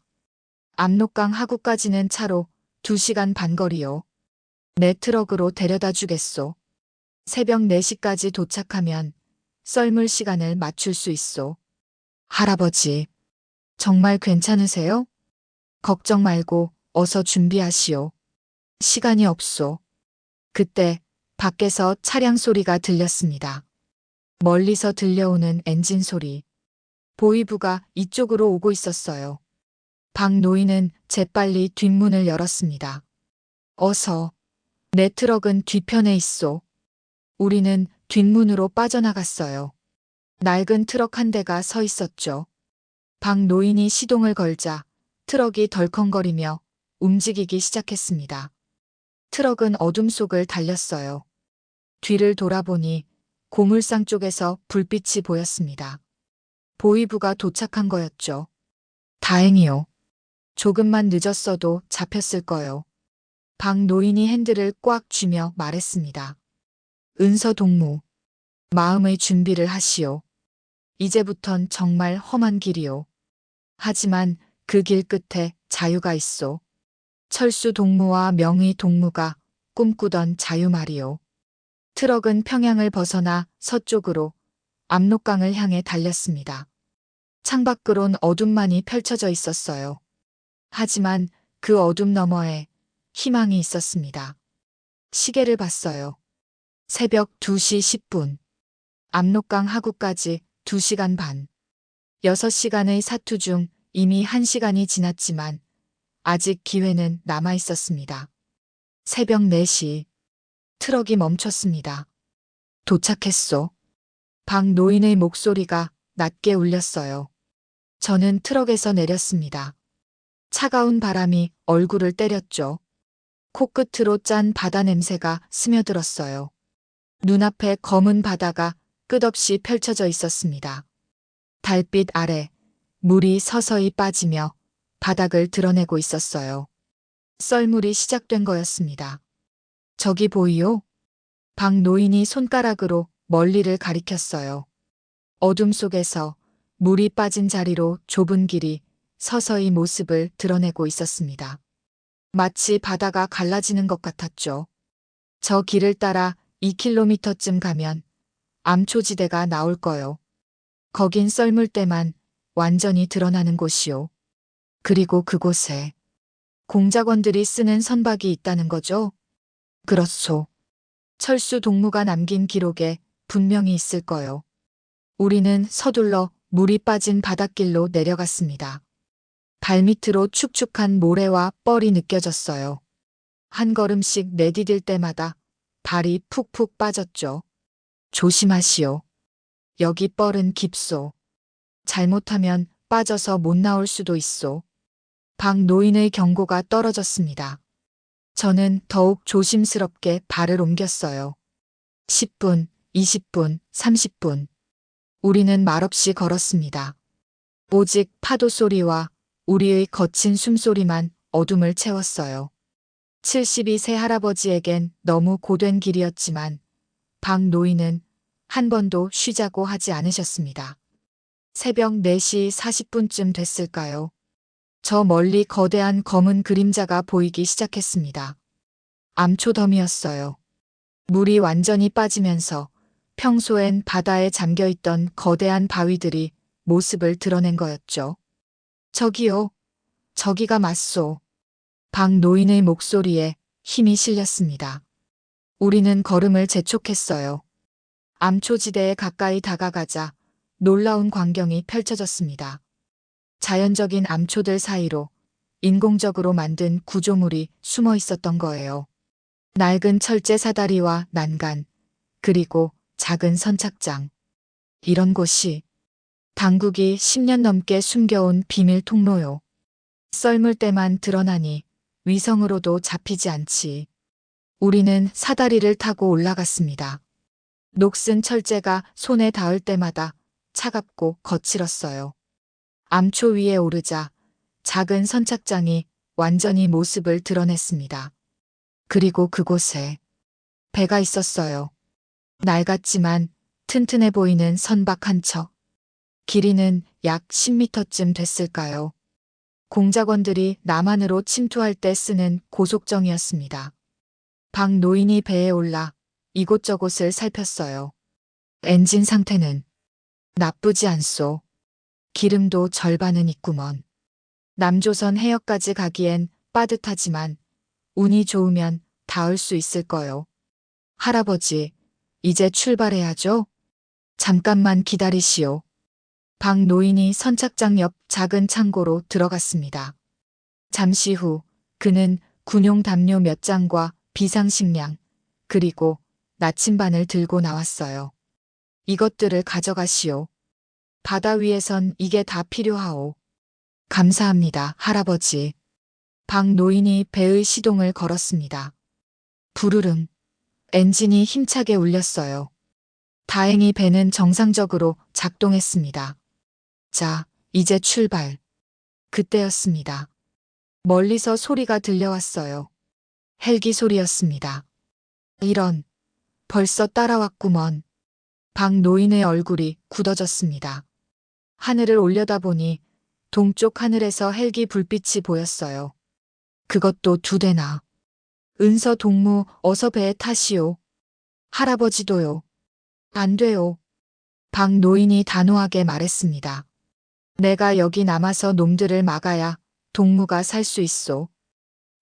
압록강 하구까지는 차로 2시간 반 거리요. 내 트럭으로 데려다 주겠소. 새벽 4시까지 도착하면 썰물 시간을 맞출 수 있소. 할아버지, 정말 괜찮으세요? 걱정 말고 어서 준비하시오. 시간이 없소. 그때 밖에서 차량 소리가 들렸습니다. 멀리서 들려오는 엔진 소리. 보이부가 이쪽으로 오고 있었어요. 박 노인은 재빨리 뒷문을 열었습니다. 어서. 내 트럭은 뒤편에 있소. 우리는 뒷문으로 빠져나갔어요. 낡은 트럭 한 대가 서 있었죠. 박 노인이 시동을 걸자 트럭이 덜컹거리며 움직이기 시작했습니다. 트럭은 어둠 속을 달렸어요. 뒤를 돌아보니 고물상 쪽에서 불빛이 보였습니다. 보이부가 도착한 거였죠. 다행이요. 조금만 늦었어도 잡혔을 거요. 박 노인이 핸들을 꽉 쥐며 말했습니다. 은서 동무, 마음의 준비를 하시오. 이제부턴 정말 험한 길이오. 하지만 그 길 끝에 자유가 있소. 철수 동무와 명의 동무가 꿈꾸던 자유 말이오. 트럭은 평양을 벗어나 서쪽으로 압록강을 향해 달렸습니다. 창밖으론 어둠만이 펼쳐져 있었어요. 하지만 그 어둠 너머에 희망이 있었습니다. 시계를 봤어요. 새벽 2시 10분. 압록강 하구까지 2시간 반. 6시간의 사투 중 이미 1시간이 지났지만 아직 기회는 남아 있었습니다. 새벽 4시. 트럭이 멈췄습니다. 도착했소. 박 노인의 목소리가 낮게 울렸어요. 저는 트럭에서 내렸습니다. 차가운 바람이 얼굴을 때렸죠. 코끝으로 짠 바다 냄새가 스며들었어요. 눈앞에 검은 바다가 끝없이 펼쳐져 있었습니다. 달빛 아래 물이 서서히 빠지며 바닥을 드러내고 있었어요. 썰물이 시작된 거였습니다. 저기 보이요? 박 노인이 손가락으로 멀리를 가리켰어요. 어둠 속에서 물이 빠진 자리로 좁은 길이 서서히 모습을 드러내고 있었습니다. 마치 바다가 갈라지는 것 같았죠. 저 길을 따라 2km쯤 가면 암초지대가 나올 거요. 거긴 썰물대만 완전히 드러나는 곳이요. 그리고 그곳에 공작원들이 쓰는 선박이 있다는 거죠? 그렇소. 철수 동무가 남긴 기록에 분명히 있을 거요. 우리는 서둘러 물이 빠진 바닷길로 내려갔습니다. 발밑으로 축축한 모래와 뻘이 느껴졌어요. 한 걸음씩 내디딜 때마다 발이 푹푹 빠졌죠. 조심하시오. 여기 뻘은 깊소. 잘못하면 빠져서 못 나올 수도 있소. 박 노인의 경고가 떨어졌습니다. 저는 더욱 조심스럽게 발을 옮겼어요. 10분, 20분, 30분. 우리는 말없이 걸었습니다. 오직 파도 소리와 우리의 거친 숨소리만 어둠을 채웠어요. 72세 할아버지에겐 너무 고된 길이었지만 박 노인은 한 번도 쉬자고 하지 않으셨습니다. 새벽 4시 40분쯤 됐을까요? 저 멀리 거대한 검은 그림자가 보이기 시작했습니다. 암초더미였어요. 물이 완전히 빠지면서 평소엔 바다에 잠겨있던 거대한 바위들이 모습을 드러낸 거였죠. 저기요. 저기가 맞소. 박 노인의 목소리에 힘이 실렸습니다. 우리는 걸음을 재촉했어요. 암초지대에 가까이 다가가자 놀라운 광경이 펼쳐졌습니다. 자연적인 암초들 사이로 인공적으로 만든 구조물이 숨어 있었던 거예요. 낡은 철제 사다리와 난간, 그리고 작은 선착장. 이런 곳이 당국이 10년 넘게 숨겨온 비밀 통로요. 썰물대만 드러나니 위성으로도 잡히지 않지. 우리는 사다리를 타고 올라갔습니다. 녹슨 철제가 손에 닿을 때마다 차갑고 거칠었어요. 암초 위에 오르자 작은 선착장이 완전히 모습을 드러냈습니다. 그리고 그곳에 배가 있었어요. 낡았지만 튼튼해 보이는 선박 한 척. 길이는 약 10m쯤 됐을까요? 공작원들이 남한으로 침투할 때 쓰는 고속정이었습니다. 박 노인이 배에 올라 이곳저곳을 살폈어요. 엔진 상태는 나쁘지 않소. 기름도 절반은 있구먼. 남조선 해역까지 가기엔 빠듯하지만 운이 좋으면 닿을 수 있을 거요. 할아버지, 이제 출발해야죠? 잠깐만 기다리시오. 박 노인이 선착장 옆 작은 창고로 들어갔습니다. 잠시 후 그는 군용 담요 몇 장과 비상식량, 그리고 나침반을 들고 나왔어요. 이것들을 가져가시오. 바다 위에선 이게 다 필요하오. 감사합니다, 할아버지. 박 노인이 배의 시동을 걸었습니다. 부르릉. 엔진이 힘차게 울렸어요. 다행히 배는 정상적으로 작동했습니다. 자, 이제 출발. 그때였습니다. 멀리서 소리가 들려왔어요. 헬기 소리였습니다. 이런, 벌써 따라왔구먼. 박 노인의 얼굴이 굳어졌습니다. 하늘을 올려다보니 동쪽 하늘에서 헬기 불빛이 보였어요. 그것도 2대나. 은서 동무, 어서 배에 타시오. 할아버지도요. 안 돼요. 박 노인이 단호하게 말했습니다. 내가 여기 남아서 놈들을 막아야 동무가 살 수 있소.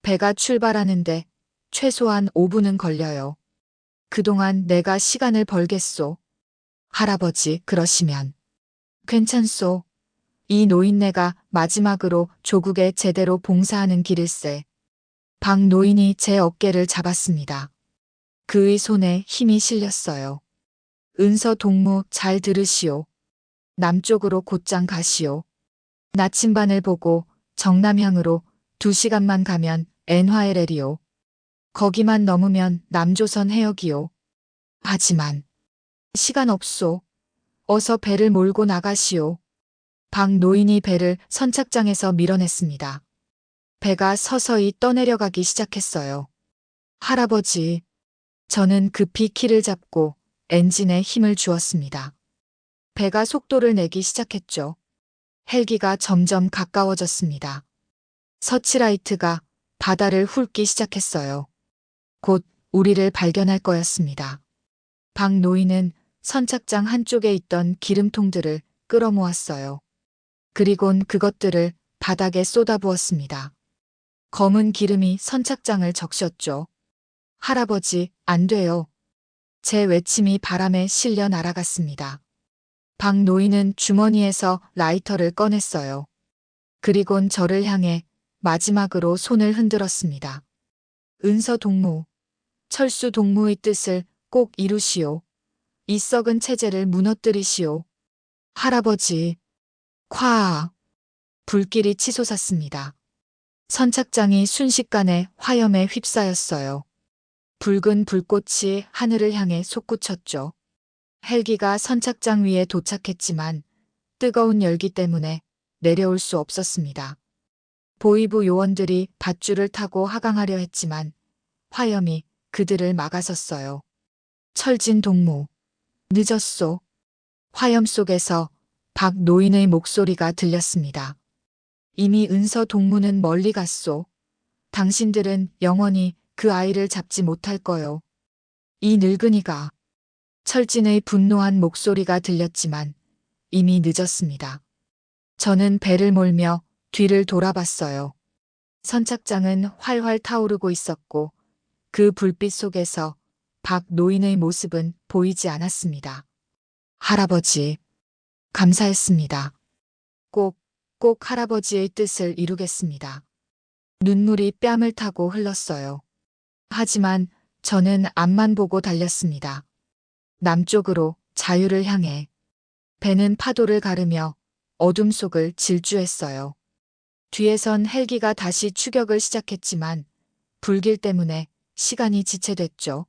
배가 출발하는데 최소한 5분은 걸려요. 그동안 내가 시간을 벌겠소. 할아버지, 그러시면. 괜찮소. 이 노인네가 마지막으로 조국에 제대로 봉사하는 길일세. 박 노인이 제 어깨를 잡았습니다. 그의 손에 힘이 실렸어요. 은서 동무, 잘 들으시오. 남쪽으로 곧장 가시오. 나침반을 보고 정남향으로 2시간만 가면 엔화에렐이오. 거기만 넘으면 남조선 해역이오. 하지만 시간 없소. 어서 배를 몰고 나가시오. 박 노인이 배를 선착장에서 밀어냈습니다. 배가 서서히 떠내려가기 시작했어요. 할아버지, 저는 급히 키를 잡고 엔진에 힘을 주었습니다. 배가 속도를 내기 시작했죠. 헬기가 점점 가까워졌습니다. 서치라이트가 바다를 훑기 시작했어요. 곧 우리를 발견할 거였습니다. 박 노인은 선착장 한쪽에 있던 기름통들을 끌어모았어요. 그리곤 그것들을 바닥에 쏟아부었습니다. 검은 기름이 선착장을 적셨죠. 할아버지, 안 돼요. 제 외침이 바람에 실려 날아갔습니다. 박 노인은 주머니에서 라이터를 꺼냈어요. 그리곤 저를 향해 마지막으로 손을 흔들었습니다. 은서 동무, 철수 동무의 뜻을 꼭 이루시오. 이 썩은 체제를 무너뜨리시오. 할아버지, 콱! 불길이 치솟았습니다. 선착장이 순식간에 화염에 휩싸였어요. 붉은 불꽃이 하늘을 향해 솟구쳤죠. 헬기가 선착장 위에 도착했지만 뜨거운 열기 때문에 내려올 수 없었습니다. 보이부 요원들이 밧줄을 타고 하강하려 했지만 화염이 그들을 막아섰어요. 철진 동무, 늦었소. 화염 속에서 박 노인의 목소리가 들렸습니다. 이미 은서 동무는 멀리 갔소. 당신들은 영원히 그 아이를 잡지 못할 거요. 이 늙은이가. 철진의 분노한 목소리가 들렸지만 이미 늦었습니다. 저는 배를 몰며 뒤를 돌아봤어요. 선착장은 활활 타오르고 있었고 그 불빛 속에서 박 노인의 모습은 보이지 않았습니다. 할아버지, 감사했습니다. 꼭 할아버지의 뜻을 이루겠습니다. 눈물이 뺨을 타고 흘렀어요. 하지만 저는 앞만 보고 달렸습니다. 남쪽으로, 자유를 향해. 배는 파도를 가르며 어둠 속을 질주했어요. 뒤에선 헬기가 다시 추격을 시작했지만 불길 때문에 시간이 지체됐죠.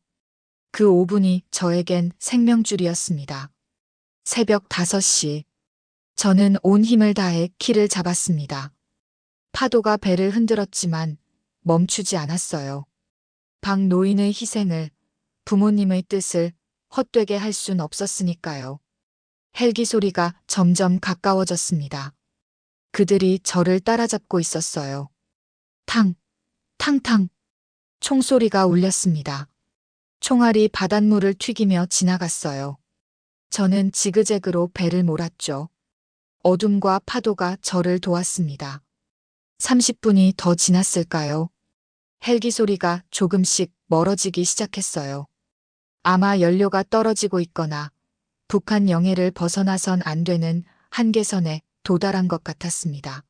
그 5분이 저에겐 생명줄이었습니다. 새벽 5시. 저는 온 힘을 다해 키를 잡았습니다. 파도가 배를 흔들었지만 멈추지 않았어요. 박 노인의 희생을, 부모님의 뜻을 헛되게 할 순 없었으니까요. 헬기 소리가 점점 가까워졌습니다. 그들이 저를 따라잡고 있었어요. 탕, 탕탕. 총소리가 울렸습니다. 총알이 바닷물을 튀기며 지나갔어요. 저는 지그재그로 배를 몰았죠. 어둠과 파도가 저를 도왔습니다. 30분이 더 지났을까요? 헬기 소리가 조금씩 멀어지기 시작했어요. 아마 연료가 떨어지고 있거나 북한 영해를 벗어나선 안 되는 한계선에 도달한 것 같았습니다.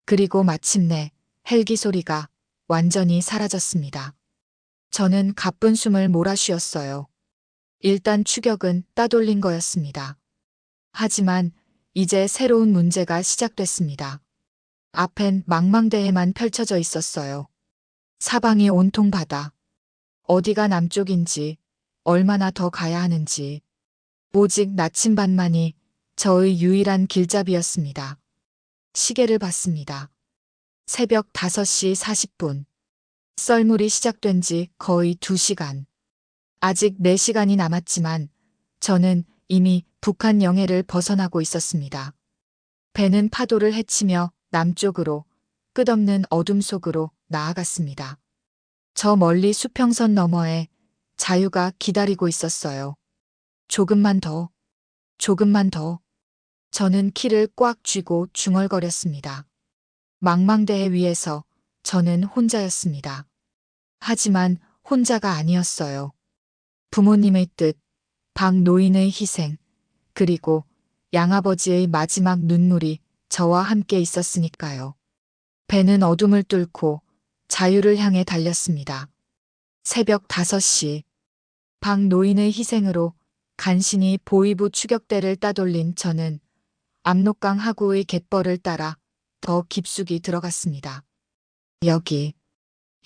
그리고 마침내 헬기 소리가 완전히 사라졌습니다. 저는 가쁜 숨을 몰아쉬었어요. 일단 추격은 따돌린 거였습니다. 하지만 이제 새로운 문제가 시작됐습니다. 앞엔 망망대해만 펼쳐져 있었어요. 사방이 온통 바다. 어디가 남쪽인지, 얼마나 더 가야 하는지. 오직 나침반만이 저의 유일한 길잡이였습니다. 시계를 봤습니다. 새벽 5시 40분. 썰물이 시작된 지 거의 2시간. 아직 4시간이 남았지만 저는 이미 북한 영해를 벗어나고 있었습니다. 배는 파도를 헤치며 남쪽으로, 끝없는 어둠 속으로 나아갔습니다. 저 멀리 수평선 너머에 자유가 기다리고 있었어요. 조금만 더, 조금만 더. 저는 키를 꽉 쥐고 중얼거렸습니다. 망망대해 위에서 저는 혼자였습니다. 하지만 혼자가 아니었어요. 부모님의 뜻, 박 노인의 희생, 그리고 양아버지의 마지막 눈물이 저와 함께 있었으니까요. 배는 어둠을 뚫고 자유를 향해 달렸습니다. 새벽 5시. 박 노인의 희생으로 간신히 보이부 추격대를 따돌린 저는 압록강 하구의 갯벌을 따라 더 깊숙이 들어갔습니다.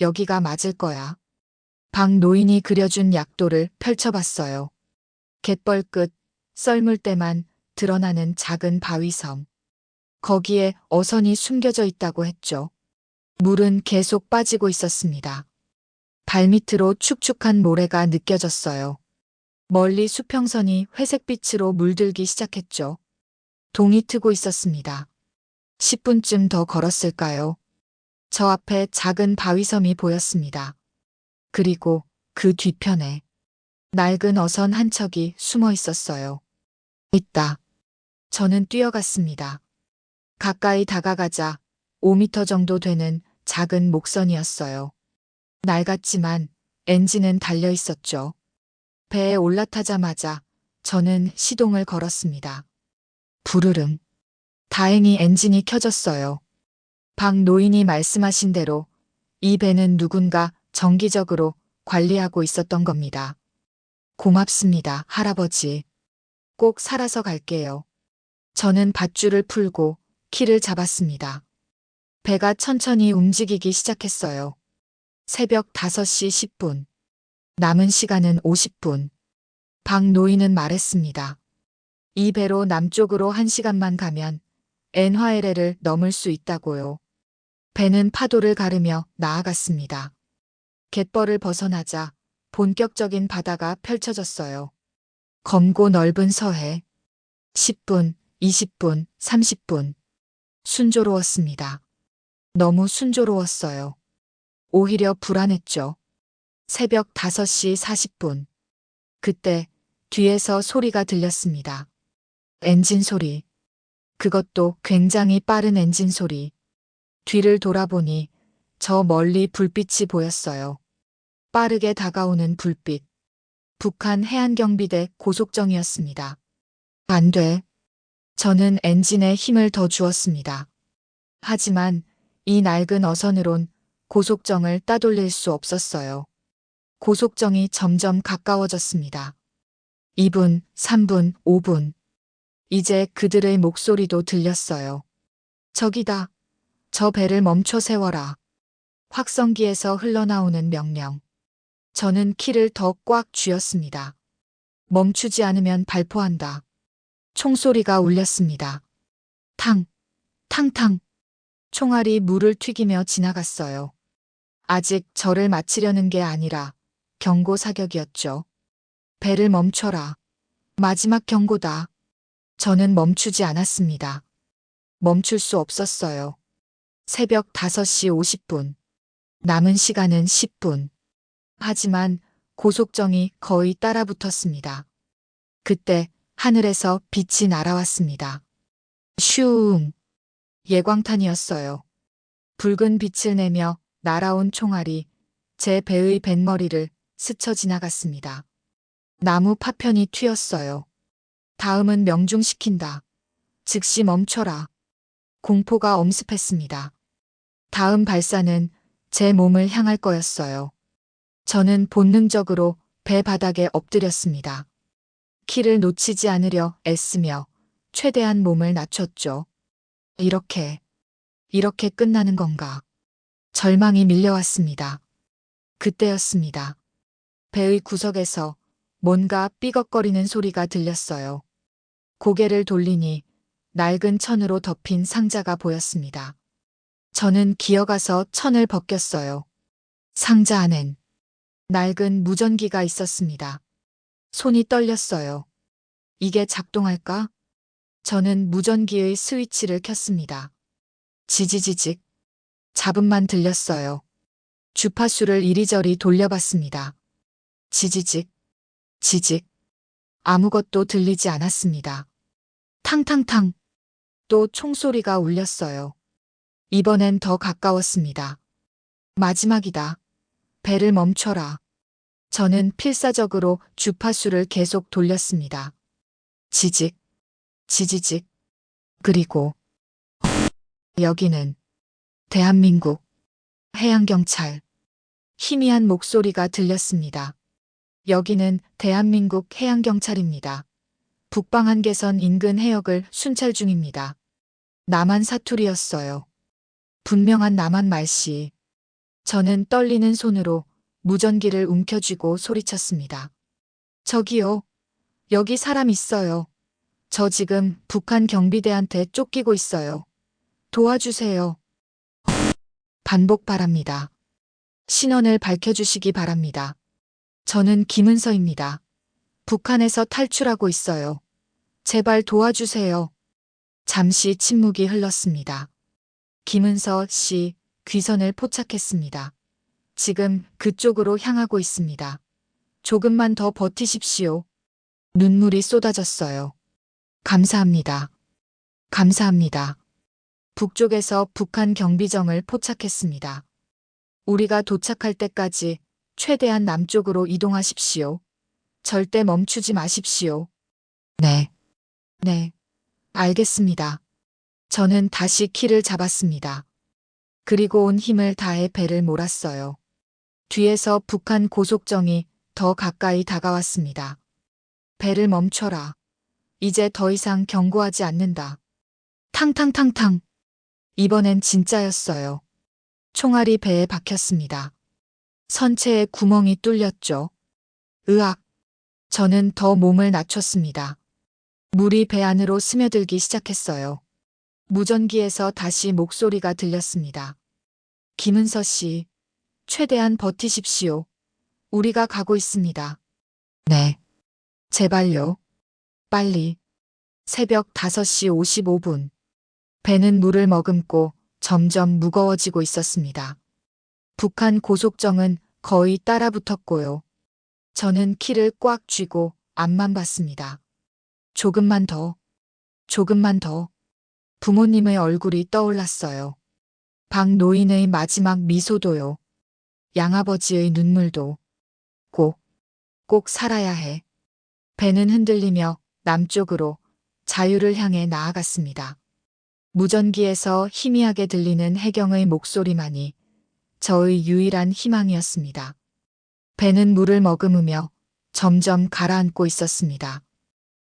여기가 맞을 거야. 박 노인이 그려준 약도를 펼쳐봤어요. 갯벌 끝, 썰물대만 드러나는 작은 바위섬. 거기에 어선이 숨겨져 있다고 했죠. 물은 계속 빠지고 있었습니다. 발밑으로 축축한 모래가 느껴졌어요. 멀리 수평선이 회색빛으로 물들기 시작했죠. 동이 트고 있었습니다. 10분쯤 더 걸었을까요? 저 앞에 작은 바위섬이 보였습니다. 그리고 그 뒤편에 낡은 어선 한 척이 숨어 있었어요. 있다. 저는 뛰어갔습니다. 가까이 다가가자 5미터 정도 되는 작은 목선이었어요. 낡았지만 엔진은 달려 있었죠. 배에 올라타자마자 저는 시동을 걸었습니다. 부르릉. 다행히 엔진이 켜졌어요. 박 노인이 말씀하신 대로 이 배는 누군가 정기적으로 관리하고 있었던 겁니다. 고맙습니다, 할아버지. 꼭 살아서 갈게요. 저는 밧줄을 풀고 키를 잡았습니다. 배가 천천히 움직이기 시작했어요. 새벽 5시 10분. 남은 시간은 50분. 박 노인은 말했습니다. 이 배로 남쪽으로 1시간만 가면 엔화에레를 넘을 수 있다고요. 배는 파도를 가르며 나아갔습니다. 갯벌을 벗어나자 본격적인 바다가 펼쳐졌어요. 검고 넓은 서해. 10분, 20분, 30분. 순조로웠습니다. 너무 순조로웠어요. 오히려 불안했죠. 새벽 5시 40분. 그때 뒤에서 소리가 들렸습니다. 엔진 소리. 그것도 굉장히 빠른 엔진 소리. 뒤를 돌아보니 저 멀리 불빛이 보였어요. 빠르게 다가오는 불빛. 북한 해안경비대 고속정이었습니다. 안 돼. 저는 엔진에 힘을 더 주었습니다. 하지만 이 낡은 어선으론 고속정을 따돌릴 수 없었어요. 고속정이 점점 가까워졌습니다. 2분, 3분, 5분. 이제 그들의 목소리도 들렸어요. 저기다. 저 배를 멈춰 세워라. 확성기에서 흘러나오는 명령. 저는 키를 더 꽉 쥐었습니다. 멈추지 않으면 발포한다. 총소리가 울렸습니다. 탕, 탕탕. 총알이 물을 튀기며 지나갔어요. 아직 저를 맞히려는 게 아니라 경고 사격이었죠. 배를 멈춰라. 마지막 경고다. 저는 멈추지 않았습니다. 멈출 수 없었어요. 새벽 5시 50분. 남은 시간은 10분. 하지만 고속정이 거의 따라붙었습니다. 그때 하늘에서 빛이 날아왔습니다. 슝! 예광탄이었어요. 붉은 빛을 내며 날아온 총알이 제 배의 뱃머리를 스쳐 지나갔습니다. 나무 파편이 튀었어요. 다음은 명중시킨다. 즉시 멈춰라. 공포가 엄습했습니다. 다음 발사는 제 몸을 향할 거였어요. 저는 본능적으로 배 바닥에 엎드렸습니다. 키를 놓치지 않으려 애쓰며 최대한 몸을 낮췄죠. 이렇게 끝나는 건가. 절망이 밀려왔습니다. 그때였습니다. 배의 구석에서 뭔가 삐걱거리는 소리가 들렸어요. 고개를 돌리니 낡은 천으로 덮인 상자가 보였습니다. 저는 기어가서 천을 벗겼어요. 상자 안엔 낡은 무전기가 있었습니다. 손이 떨렸어요. 이게 작동할까? 저는 무전기의 스위치를 켰습니다. 지지지직. 잡음만 들렸어요. 주파수를 이리저리 돌려봤습니다. 지지직. 지직. 아무것도 들리지 않았습니다. 탕탕탕. 또 총소리가 울렸어요. 이번엔 더 가까웠습니다. 마지막이다. 배를 멈춰라. 저는 필사적으로 주파수를 계속 돌렸습니다. 지직. 지지직. 그리고 여기는 대한민국 해양경찰. 희미한 목소리가 들렸습니다. 여기는 대한민국 해양경찰입니다. 북방 한계선 인근 해역을 순찰 중입니다. 남한 사투리였어요. 분명한 남한 말씨. 저는 떨리는 손으로 무전기를 움켜쥐고 소리쳤습니다. 저기요. 여기 사람 있어요. 저 지금 북한 경비대한테 쫓기고 있어요. 도와주세요. 반복 바랍니다. 신원을 밝혀주시기 바랍니다. 저는 김은서입니다. 북한에서 탈출하고 있어요. 제발 도와주세요. 잠시 침묵이 흘렀습니다. 김은서 씨, 귀선을 포착했습니다. 지금 그쪽으로 향하고 있습니다. 조금만 더 버티십시오. 눈물이 쏟아졌어요. 감사합니다. 감사합니다. 북쪽에서 북한 경비정을 포착했습니다. 우리가 도착할 때까지 최대한 남쪽으로 이동하십시오. 절대 멈추지 마십시오. 네. 네. 알겠습니다. 저는 다시 키를 잡았습니다. 그리고 온 힘을 다해 배를 몰았어요. 뒤에서 북한 고속정이 더 가까이 다가왔습니다. 배를 멈춰라. 이제 더 이상 경고하지 않는다. 탕탕탕탕. 이번엔 진짜였어요. 총알이 배에 박혔습니다. 선체에 구멍이 뚫렸죠. 으악. 저는 더 몸을 낮췄습니다. 물이 배 안으로 스며들기 시작했어요. 무전기에서 다시 목소리가 들렸습니다. 김은서 씨, 최대한 버티십시오. 우리가 가고 있습니다. 네. 제발요. 빨리. 새벽 5시 55분. 배는 물을 머금고 점점 무거워지고 있었습니다. 북한 고속정은 거의 따라붙었고요. 저는 키를 꽉 쥐고 앞만 봤습니다. 조금만 더. 조금만 더. 부모님의 얼굴이 떠올랐어요. 박노인의 마지막 미소도요. 양아버지의 눈물도. 꼭 살아야 해. 배는 흔들리며 남쪽으로 자유를 향해 나아갔습니다. 무전기에서 희미하게 들리는 해경의 목소리만이 저의 유일한 희망이었습니다. 배는 물을 머금으며 점점 가라앉고 있었습니다.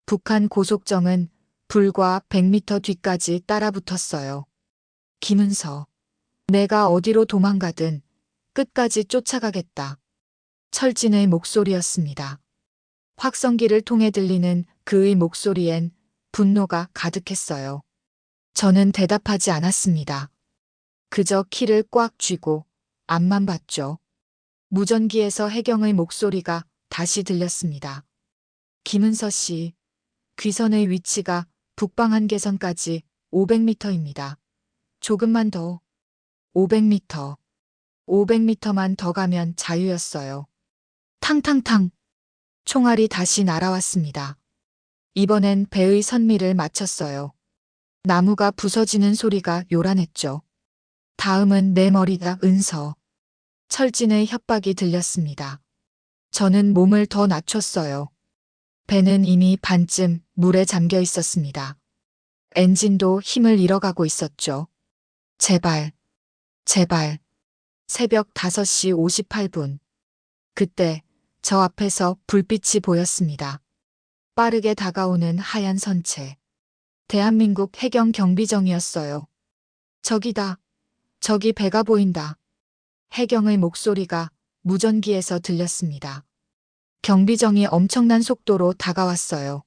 북한 고속정은 불과 100m 뒤까지 따라붙었어요. 김은서, 내가 어디로 도망가든 끝까지 쫓아가겠다. 철진의 목소리였습니다. 확성기를 통해 들리는 그의 목소리엔 분노가 가득했어요. 저는 대답하지 않았습니다. 그저 키를 꽉 쥐고 앞만 봤죠. 무전기에서 해경의 목소리가 다시 들렸습니다. 김은서 씨, 귀선의 위치가 북방 한계선까지 500m입니다. 조금만 더. 500m. 500m만 더 가면 자유였어요. 탕탕탕. 총알이 다시 날아왔습니다. 이번엔 배의 선미를 맞췄어요. 나무가 부서지는 소리가 요란했죠. 다음은 내 머리다, 은서. 철진의 협박이 들렸습니다. 저는 몸을 더 낮췄어요. 배는 이미 반쯤 물에 잠겨 있었습니다. 엔진도 힘을 잃어가고 있었죠. 제발, 제발. 새벽 5시 58분. 그때 저 앞에서 불빛이 보였습니다. 빠르게 다가오는 하얀 선체. 대한민국 해경 경비정이었어요. 저기다. 저기 배가 보인다. 해경의 목소리가 무전기에서 들렸습니다. 경비정이 엄청난 속도로 다가왔어요.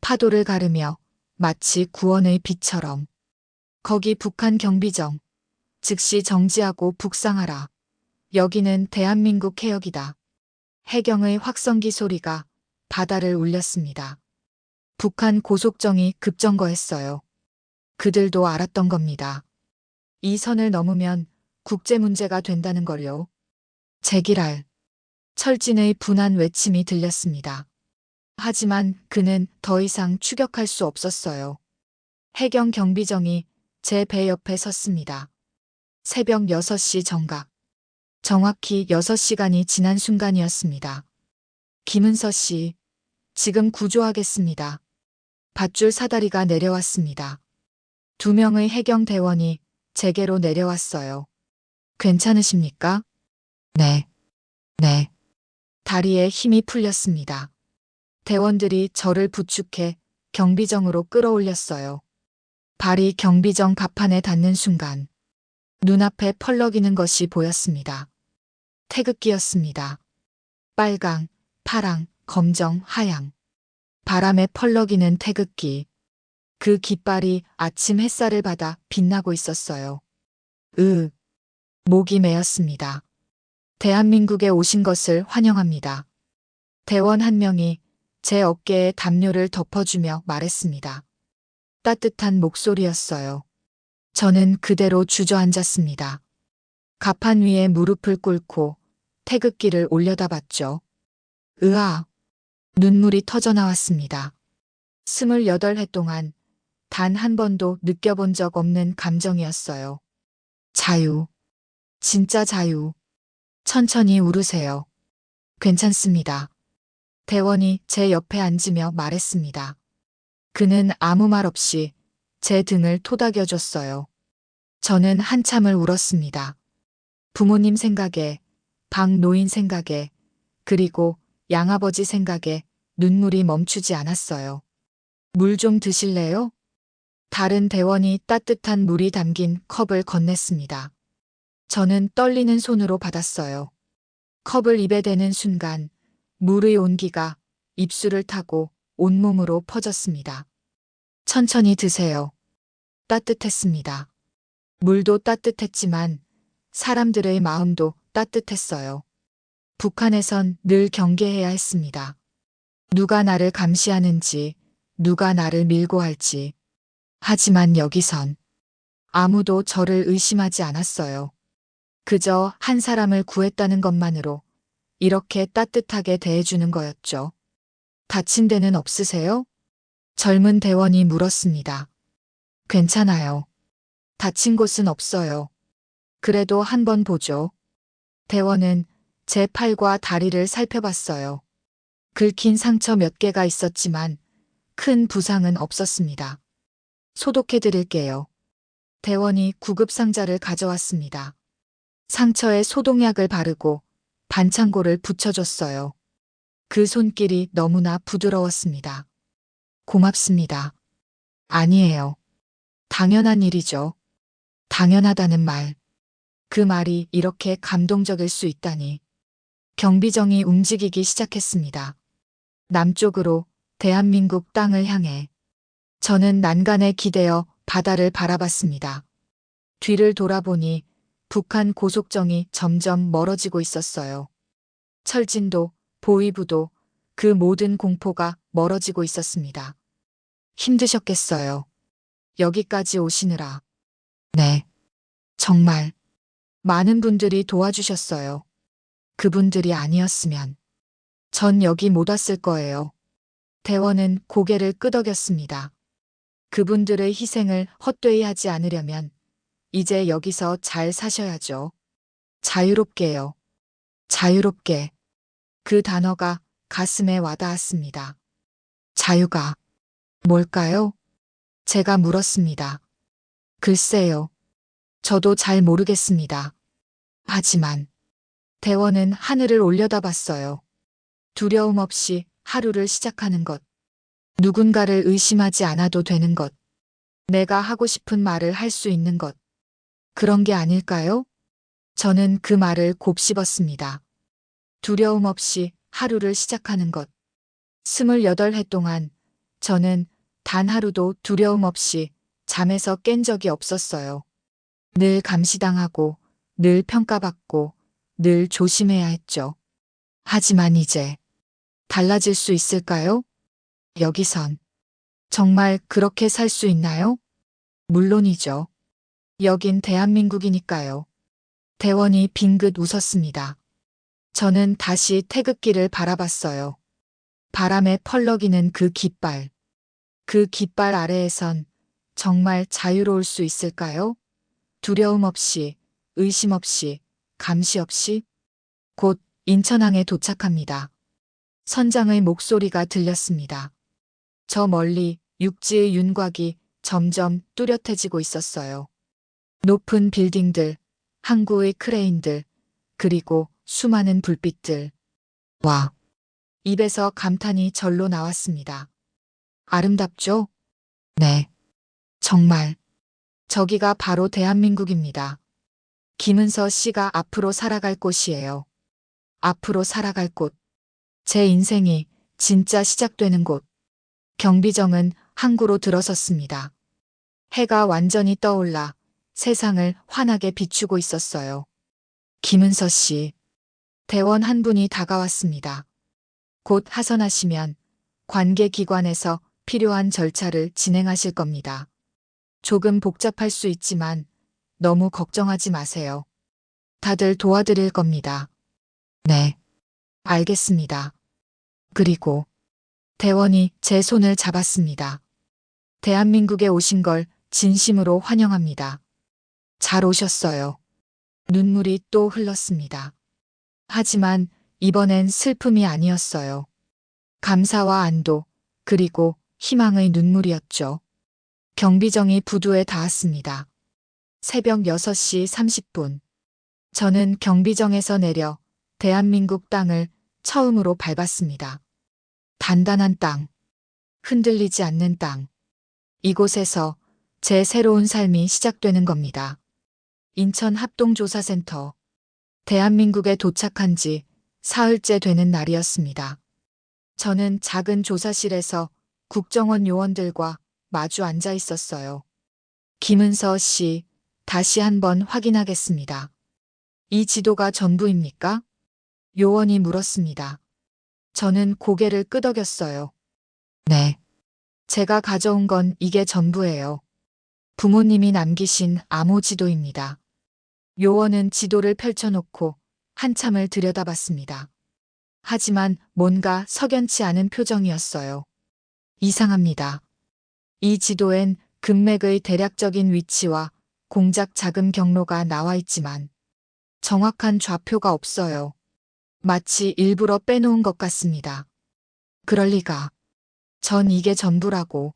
파도를 가르며 마치 구원의 빛처럼. 거기 북한 경비정. 즉시 정지하고 북상하라. 여기는 대한민국 해역이다. 해경의 확성기 소리가 바다를 울렸습니다. 북한 고속정이 급정거했어요. 그들도 알았던 겁니다. 이 선을 넘으면 국제 문제가 된다는 걸요. 제기랄. 철진의 분한 외침이 들렸습니다. 하지만 그는 더 이상 추격할 수 없었어요. 해경 경비정이 제 배 옆에 섰습니다. 새벽 6시 정각. 정확히 6시간이 지난 순간이었습니다. 김은서 씨, 지금 구조하겠습니다. 밧줄 사다리가 내려왔습니다. 2명의 해경 대원이 제게로 내려왔어요. 괜찮으십니까? 네. 네. 다리에 힘이 풀렸습니다. 대원들이 저를 부축해 경비정으로 끌어올렸어요. 발이 경비정 갑판에 닿는 순간 눈앞에 펄럭이는 것이 보였습니다. 태극기였습니다. 빨강, 파랑, 검정, 하양. 바람에 펄럭이는 태극기. 그 깃발이 아침 햇살을 받아 빛나고 있었어요. 목이 메었습니다. 대한민국에 오신 것을 환영합니다. 대원 한 명이 제 어깨에 담요를 덮어주며 말했습니다. 따뜻한 목소리였어요. 저는 그대로 주저앉았습니다. 가판 위에 무릎을 꿇고 태극기를 올려다봤죠. 으아! 눈물이 터져 나왔습니다. 28해 동안 단 한 번도 느껴본 적 없는 감정이었어요. 자유. 진짜 자유. 천천히 울으세요. 괜찮습니다. 대원이 제 옆에 앉으며 말했습니다. 그는 아무 말 없이 제 등을 토닥여줬어요. 저는 한참을 울었습니다. 부모님 생각에, 박노인 생각에, 그리고 양아버지 생각에 눈물이 멈추지 않았어요. 물 좀 드실래요? 다른 대원이 따뜻한 물이 담긴 컵을 건넸습니다. 저는 떨리는 손으로 받았어요. 컵을 입에 대는 순간 물의 온기가 입술을 타고 온몸으로 퍼졌습니다. 천천히 드세요. 따뜻했습니다. 물도 따뜻했지만 사람들의 마음도 따뜻했어요. 북한에선 늘 경계해야 했습니다. 누가 나를 감시하는지, 누가 나를 밀고 할지. 하지만 여기선 아무도 저를 의심하지 않았어요. 그저 한 사람을 구했다는 것만으로 이렇게 따뜻하게 대해주는 거였죠. 다친 데는 없으세요? 젊은 대원이 물었습니다. 괜찮아요. 다친 곳은 없어요. 그래도 한번 보죠. 대원은 제 팔과 다리를 살펴봤어요. 긁힌 상처 몇 개가 있었지만 큰 부상은 없었습니다. 소독해 드릴게요. 대원이 구급상자를 가져왔습니다. 상처에 소독약을 바르고 반창고를 붙여줬어요. 그 손길이 너무나 부드러웠습니다. 고맙습니다. 아니에요. 당연한 일이죠. 당연하다는 말. 그 말이 이렇게 감동적일 수 있다니. 경비정이 움직이기 시작했습니다. 남쪽으로 대한민국 땅을 향해. 저는 난간에 기대어 바다를 바라봤습니다. 뒤를 돌아보니 북한 고속정이 점점 멀어지고 있었어요. 철진도, 보위부도, 그 모든 공포가 멀어지고 있었습니다. 힘드셨겠어요. 여기까지 오시느라. 네. 정말 많은 분들이 도와주셨어요. 그분들이 아니었으면 전 여기 못 왔을 거예요. 대원은 고개를 끄덕였습니다. 그분들의 희생을 헛되이 하지 않으려면 이제 여기서 잘 사셔야죠. 자유롭게요. 자유롭게. 그 단어가 가슴에 와닿았습니다. 자유가 뭘까요? 제가 물었습니다. 글쎄요. 저도 잘 모르겠습니다. 하지만 대원은 하늘을 올려다봤어요. 두려움 없이 하루를 시작하는 것. 누군가를 의심하지 않아도 되는 것. 내가 하고 싶은 말을 할 수 있는 것. 그런 게 아닐까요? 저는 그 말을 곱씹었습니다. 두려움 없이 하루를 시작하는 것. 28해 동안 저는 단 하루도 두려움 없이 잠에서 깬 적이 없었어요. 늘 감시당하고, 늘 평가받고, 늘 조심해야 했죠. 하지만 이제 달라질 수 있을까요? 여기선 정말 그렇게 살 수 있나요? 물론이죠. 여긴 대한민국이니까요. 대원이 빙긋 웃었습니다. 저는 다시 태극기를 바라봤어요. 바람에 펄럭이는 그 깃발. 그 깃발 아래에선 정말 자유로울 수 있을까요? 두려움 없이, 의심 없이, 감시 없이? 곧 인천항에 도착합니다. 선장의 목소리가 들렸습니다. 저 멀리 육지의 윤곽이 점점 뚜렷해지고 있었어요. 높은 빌딩들, 항구의 크레인들, 그리고 수많은 불빛들. 와! 입에서 감탄이 절로 나왔습니다. 아름답죠? 네. 정말. 저기가 바로 대한민국입니다. 김은서 씨가 앞으로 살아갈 곳이에요. 앞으로 살아갈 곳. 제 인생이 진짜 시작되는 곳. 경비정은 항구로 들어섰습니다. 해가 완전히 떠올라 세상을 환하게 비추고 있었어요. 김은서 씨, 대원 한 분이 다가왔습니다. 곧 하선하시면 관계기관에서 필요한 절차를 진행하실 겁니다. 조금 복잡할 수 있지만 너무 걱정하지 마세요. 다들 도와드릴 겁니다. 네, 알겠습니다. 그리고 대원이 제 손을 잡았습니다. 대한민국에 오신 걸 진심으로 환영합니다. 잘 오셨어요. 눈물이 또 흘렀습니다. 하지만 이번엔 슬픔이 아니었어요. 감사와 안도, 그리고 희망의 눈물이었죠. 경비정이 부두에 닿았습니다. 새벽 6시 30분. 저는 경비정에서 내려 대한민국 땅을 처음으로 밟았습니다. 단단한 땅, 흔들리지 않는 땅. 이곳에서 제 새로운 삶이 시작되는 겁니다. 인천 합동조사센터. 대한민국에 도착한 지 사흘째 되는 날이었습니다. 저는 작은 조사실에서 국정원 요원들과 마주 앉아 있었어요. 김은서 씨, 다시 한번 확인하겠습니다. 이 지도가 전부입니까? 요원이 물었습니다. 저는 고개를 끄덕였어요. 네. 제가 가져온 건 이게 전부예요. 부모님이 남기신 암호 지도입니다. 요원은 지도를 펼쳐놓고 한참을 들여다봤습니다. 하지만 뭔가 석연치 않은 표정이었어요. 이상합니다. 이 지도엔 금맥의 대략적인 위치와 공작 자금 경로가 나와 있지만 정확한 좌표가 없어요. 마치 일부러 빼놓은 것 같습니다. 그럴 리가. 전 이게 전부라고.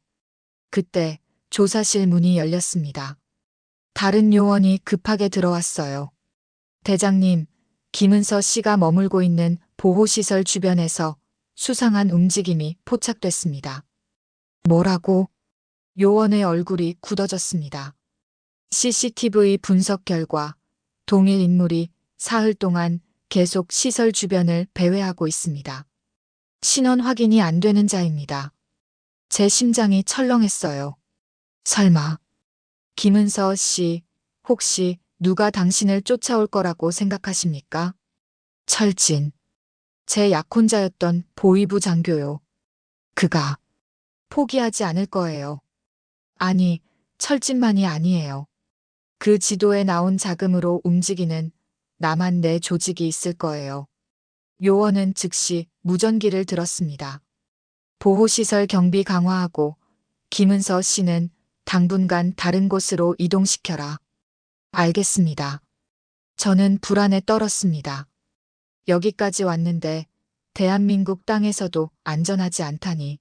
그때 조사실 문이 열렸습니다. 다른 요원이 급하게 들어왔어요. 대장님, 김은서 씨가 머물고 있는 보호시설 주변에서 수상한 움직임이 포착됐습니다. 뭐라고? 요원의 얼굴이 굳어졌습니다. CCTV 분석 결과 동일 인물이 사흘 동안 계속 시설 주변을 배회하고 있습니다. 신원 확인이 안 되는 자입니다. 제 심장이 철렁했어요. 설마, 김은서 씨, 혹시 누가 당신을 쫓아올 거라고 생각하십니까? 철진, 제 약혼자였던 보위부 장교요. 그가 포기하지 않을 거예요. 아니, 철진만이 아니에요. 그 지도에 나온 자금으로 움직이는 나만 내 조직이 있을 거예요. 요원은 즉시 무전기를 들었습니다. 보호시설 경비 강화하고 김은서 씨는 당분간 다른 곳으로 이동시켜라. 알겠습니다. 저는 불안에 떨었습니다. 여기까지 왔는데 대한민국 땅에서도 안전하지 않다니.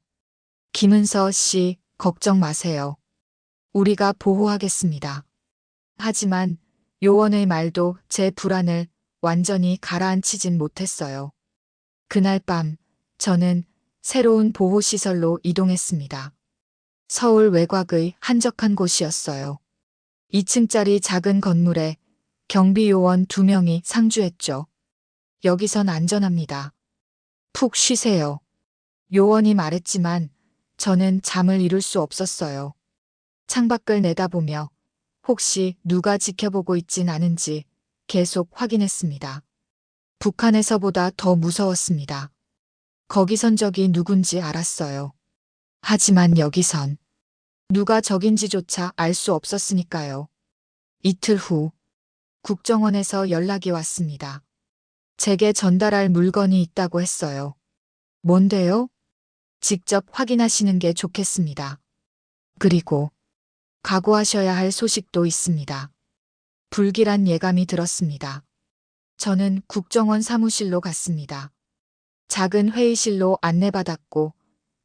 김은서 씨, 걱정 마세요. 우리가 보호하겠습니다. 하지만 요원의 말도 제 불안을 완전히 가라앉히진 못했어요. 그날 밤 저는 새로운 보호시설로 이동했습니다. 서울 외곽의 한적한 곳이었어요. 2층짜리 작은 건물에 경비요원 2명이 상주했죠. 여기선 안전합니다. 푹 쉬세요. 요원이 말했지만 저는 잠을 이룰 수 없었어요. 창밖을 내다보며 혹시 누가 지켜보고 있진 않은지 계속 확인했습니다. 북한에서보다 더 무서웠습니다. 거기선 적이 누군지 알았어요. 하지만 여기선 누가 적인지조차 알 수 없었으니까요. 이틀 후 국정원에서 연락이 왔습니다. 제게 전달할 물건이 있다고 했어요. 뭔데요? 직접 확인하시는 게 좋겠습니다. 그리고 각오하셔야 할 소식도 있습니다. 불길한 예감이 들었습니다. 저는 국정원 사무실로 갔습니다. 작은 회의실로 안내받았고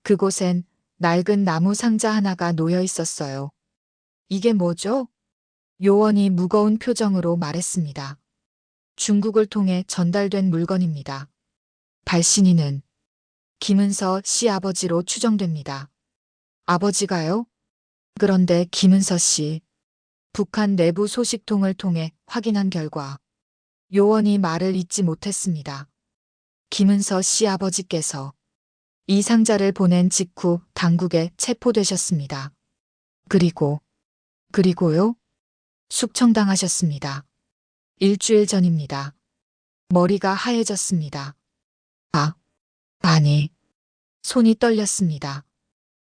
그곳엔 낡은 나무 상자 하나가 놓여 있었어요. 이게 뭐죠? 요원이 무거운 표정으로 말했습니다. 중국을 통해 전달된 물건입니다. 발신인은 김은서 씨 아버지로 추정됩니다. 아버지가요? 그런데 김은서 씨, 북한 내부 소식통을 통해 확인한 결과 요원이 말을 잇지 못했습니다. 김은서 씨 아버지께서 이 상자를 보낸 직후 당국에 체포되셨습니다. 그리고요? 숙청당하셨습니다. 일주일 전입니다. 머리가 하얘졌습니다. 아니. 손이 떨렸습니다.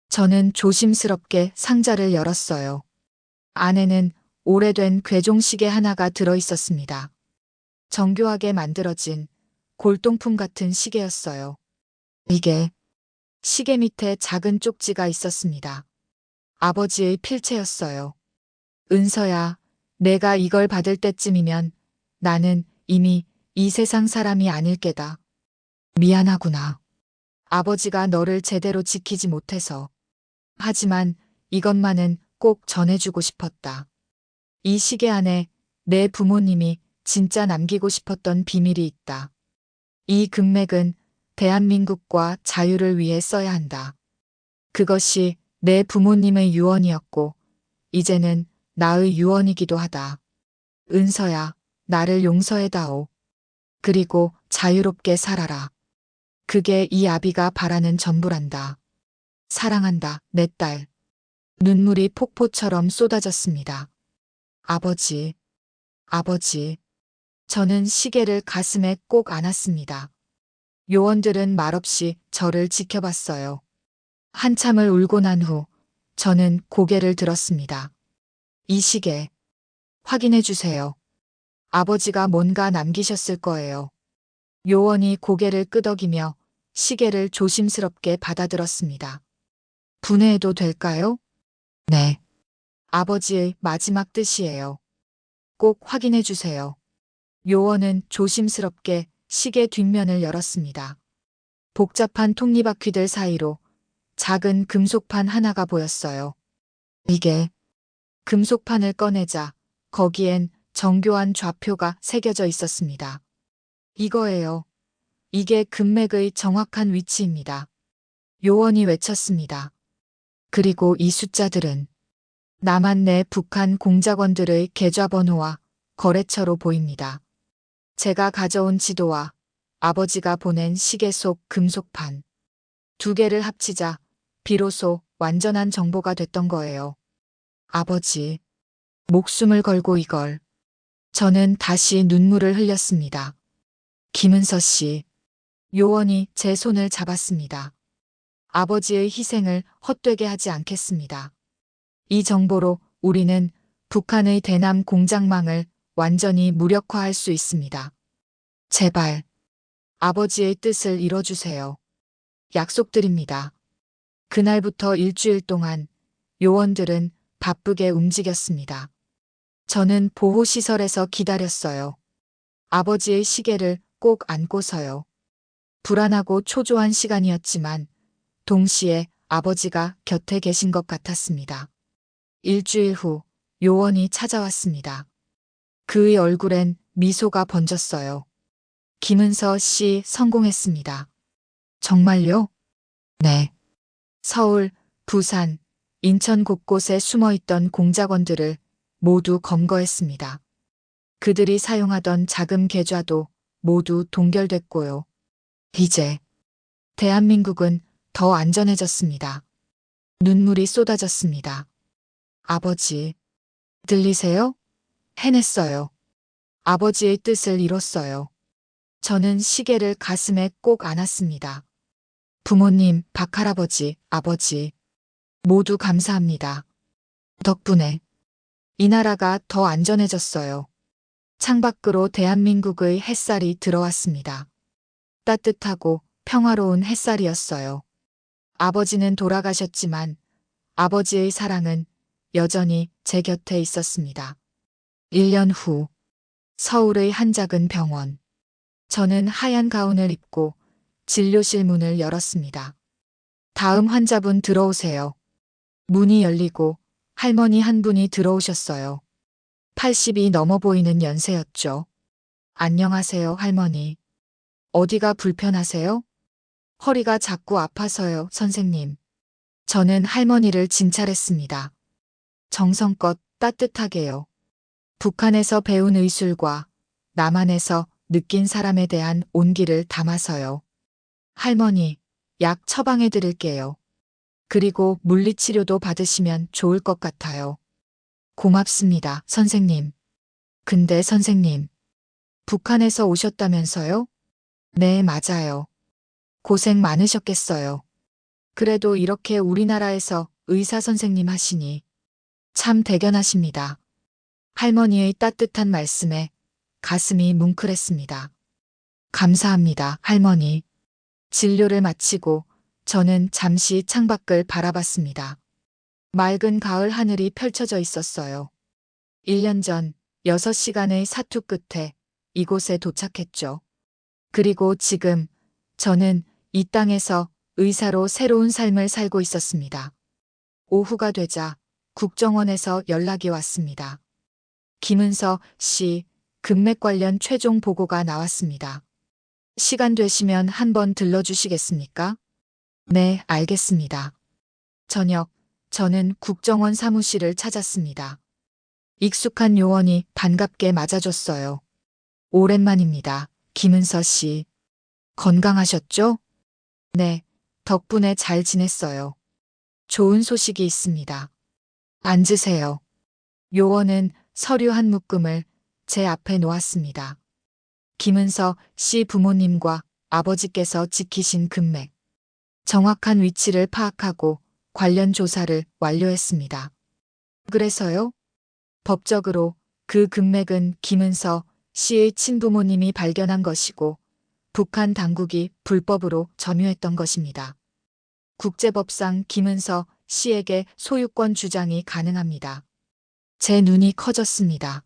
저는 조심스럽게 상자를 열었어요. 안에는 오래된 괴종시계 하나가 들어 있었습니다. 정교하게 만들어진 골동품 같은 시계였어요. 이게 시계 밑에 작은 쪽지가 있었습니다. 아버지의 필체였어요. 은서야, 내가 이걸 받을 때쯤이면 나는 이미 이 세상 사람이 아닐 게다. 미안하구나. 아버지가 너를 제대로 지키지 못해서. 하지만 이것만은 꼭 전해주고 싶었다. 이 시계 안에 내 부모님이 진짜 남기고 싶었던 비밀이 있다. 이 금맥은 대한민국과 자유를 위해 써야 한다. 그것이 내 부모님의 유언이었고, 이제는 나의 유언이기도 하다. 은서야, 나를 용서해다오. 그리고 자유롭게 살아라. 그게 이 아비가 바라는 전부란다. 사랑한다, 내 딸. 눈물이 폭포처럼 쏟아졌습니다. 아버지. 저는 시계를 가슴에 꼭 안았습니다. 요원들은 말없이 저를 지켜봤어요. 한참을 울고 난 후 저는 고개를 들었습니다. 이 시계 확인해 주세요. 아버지가 뭔가 남기셨을 거예요. 요원이 고개를 끄덕이며 시계를 조심스럽게 받아들었습니다. 분해해도 될까요? 네. 아버지의 마지막 뜻이에요. 꼭 확인해 주세요. 요원은 조심스럽게 시계 뒷면을 열었습니다. 복잡한 톱니바퀴들 사이로 작은 금속판 하나가 보였어요. 이게 금속판을 꺼내자 거기엔 정교한 좌표가 새겨져 있었습니다. 이거예요. 이게 금맥의 정확한 위치입니다. 요원이 외쳤습니다. 그리고 이 숫자들은 남한내 북한 공작원들의 계좌번호와 거래처로 보입니다. 제가 가져온 지도와 아버지가 보낸 시계 속 금속판. 두 개를 합치자 비로소 완전한 정보가 됐던 거예요. 아버지, 목숨을 걸고 이걸. 저는 다시 눈물을 흘렸습니다. 김은서 씨. 요원이 제 손을 잡았습니다. 아버지의 희생을 헛되게 하지 않겠습니다. 이 정보로 우리는 북한의 대남 공작망을 완전히 무력화할 수 있습니다. 제발 아버지의 뜻을 이뤄주세요. 약속드립니다. 그날부터 일주일 동안 요원들은 바쁘게 움직였습니다. 저는 보호시설에서 기다렸어요. 아버지의 시계를 꼭 안고서요. 불안하고 초조한 시간이었지만 동시에 아버지가 곁에 계신 것 같았습니다. 일주일 후 요원이 찾아왔습니다. 그의 얼굴엔 미소가 번졌어요. 김은서 씨 성공했습니다. 정말요? 네. 서울, 부산, 인천 곳곳에 숨어있던 공작원들을 모두 검거했습니다. 그들이 사용하던 자금 계좌도 모두 동결됐고요. 이제 대한민국은 더 안전해졌습니다. 눈물이 쏟아졌습니다. 아버지, 들리세요? 해냈어요. 아버지의 뜻을 이뤘어요. 저는 시계를 가슴에 꼭 안았습니다. 부모님, 박할아버지, 아버지, 모두 감사합니다. 덕분에 이 나라가 더 안전해졌어요. 창밖으로 대한민국의 햇살이 들어왔습니다. 따뜻하고 평화로운 햇살이었어요. 아버지는 돌아가셨지만 아버지의 사랑은 여전히 제 곁에 있었습니다. 1년 후 서울의 한 작은 병원. 저는 하얀 가운을 입고 진료실 문을 열었습니다. 다음 환자분 들어오세요. 문이 열리고 할머니 한 분이 들어오셨어요. 80이 넘어 보이는 연세였죠. 안녕하세요, 할머니. 어디가 불편하세요? 허리가 자꾸 아파서요, 선생님. 저는 할머니를 진찰했습니다. 정성껏 따뜻하게요. 북한에서 배운 의술과 남한에서 느낀 사람에 대한 온기를 담아서요. 할머니, 약 처방해 드릴게요. 그리고 물리치료도 받으시면 좋을 것 같아요. 고맙습니다, 선생님. 근데 선생님, 북한에서 오셨다면서요? 네, 맞아요. 고생 많으셨겠어요. 그래도 이렇게 우리나라에서 의사 선생님 하시니 참 대견하십니다. 할머니의 따뜻한 말씀에 가슴이 뭉클했습니다. 감사합니다, 할머니. 진료를 마치고 저는 잠시 창밖을 바라봤습니다. 맑은 가을 하늘이 펼쳐져 있었어요. 1년 전 6시간의 사투 끝에 이곳에 도착했죠. 그리고 지금 저는 이 땅에서 의사로 새로운 삶을 살고 있었습니다. 오후가 되자 국정원에서 연락이 왔습니다. 김은서 씨 금맥 관련 최종 보고가 나왔습니다. 시간 되시면 한번 들러주시겠습니까? 네, 알겠습니다. 저녁, 저는 국정원 사무실을 찾았습니다. 익숙한 요원이 반갑게 맞아줬어요. 오랜만입니다, 김은서 씨. 건강하셨죠? 네, 덕분에 잘 지냈어요. 좋은 소식이 있습니다. 앉으세요. 요원은 서류 한 묶음을 제 앞에 놓았습니다. 김은서 씨 부모님과 아버지께서 지키신 금맥. 정확한 위치를 파악하고 관련 조사를 완료했습니다. 그래서요? 법적으로 그 금맥은 김은서 씨의 친부모님이 발견한 것이고 북한 당국이 불법으로 점유했던 것입니다. 국제법상 김은서 씨에게 소유권 주장이 가능합니다. 제 눈이 커졌습니다.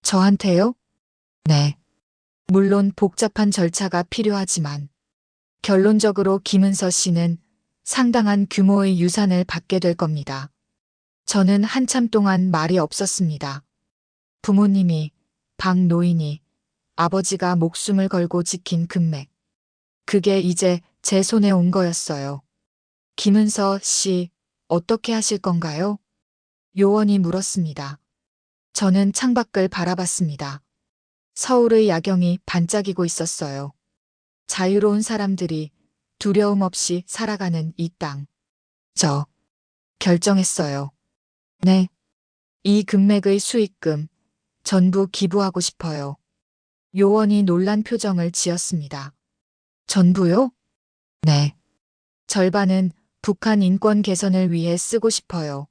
저한테요? 네. 물론 복잡한 절차가 필요하지만 결론적으로 김은서 씨는 상당한 규모의 유산을 받게 될 겁니다. 저는 한참 동안 말이 없었습니다. 부모님이, 박 노인이, 아버지가 목숨을 걸고 지킨 금맥. 그게 이제 제 손에 온 거였어요. 김은서 씨, 어떻게 하실 건가요? 요원이 물었습니다. 저는 창밖을 바라봤습니다. 서울의 야경이 반짝이고 있었어요. 자유로운 사람들이 두려움 없이 살아가는 이 땅. 저 결정했어요. 네. 이 금맥의 수익금 전부 기부하고 싶어요. 요원이 놀란 표정을 지었습니다. 전부요? 네. 절반은 북한 인권 개선을 위해 쓰고 싶어요.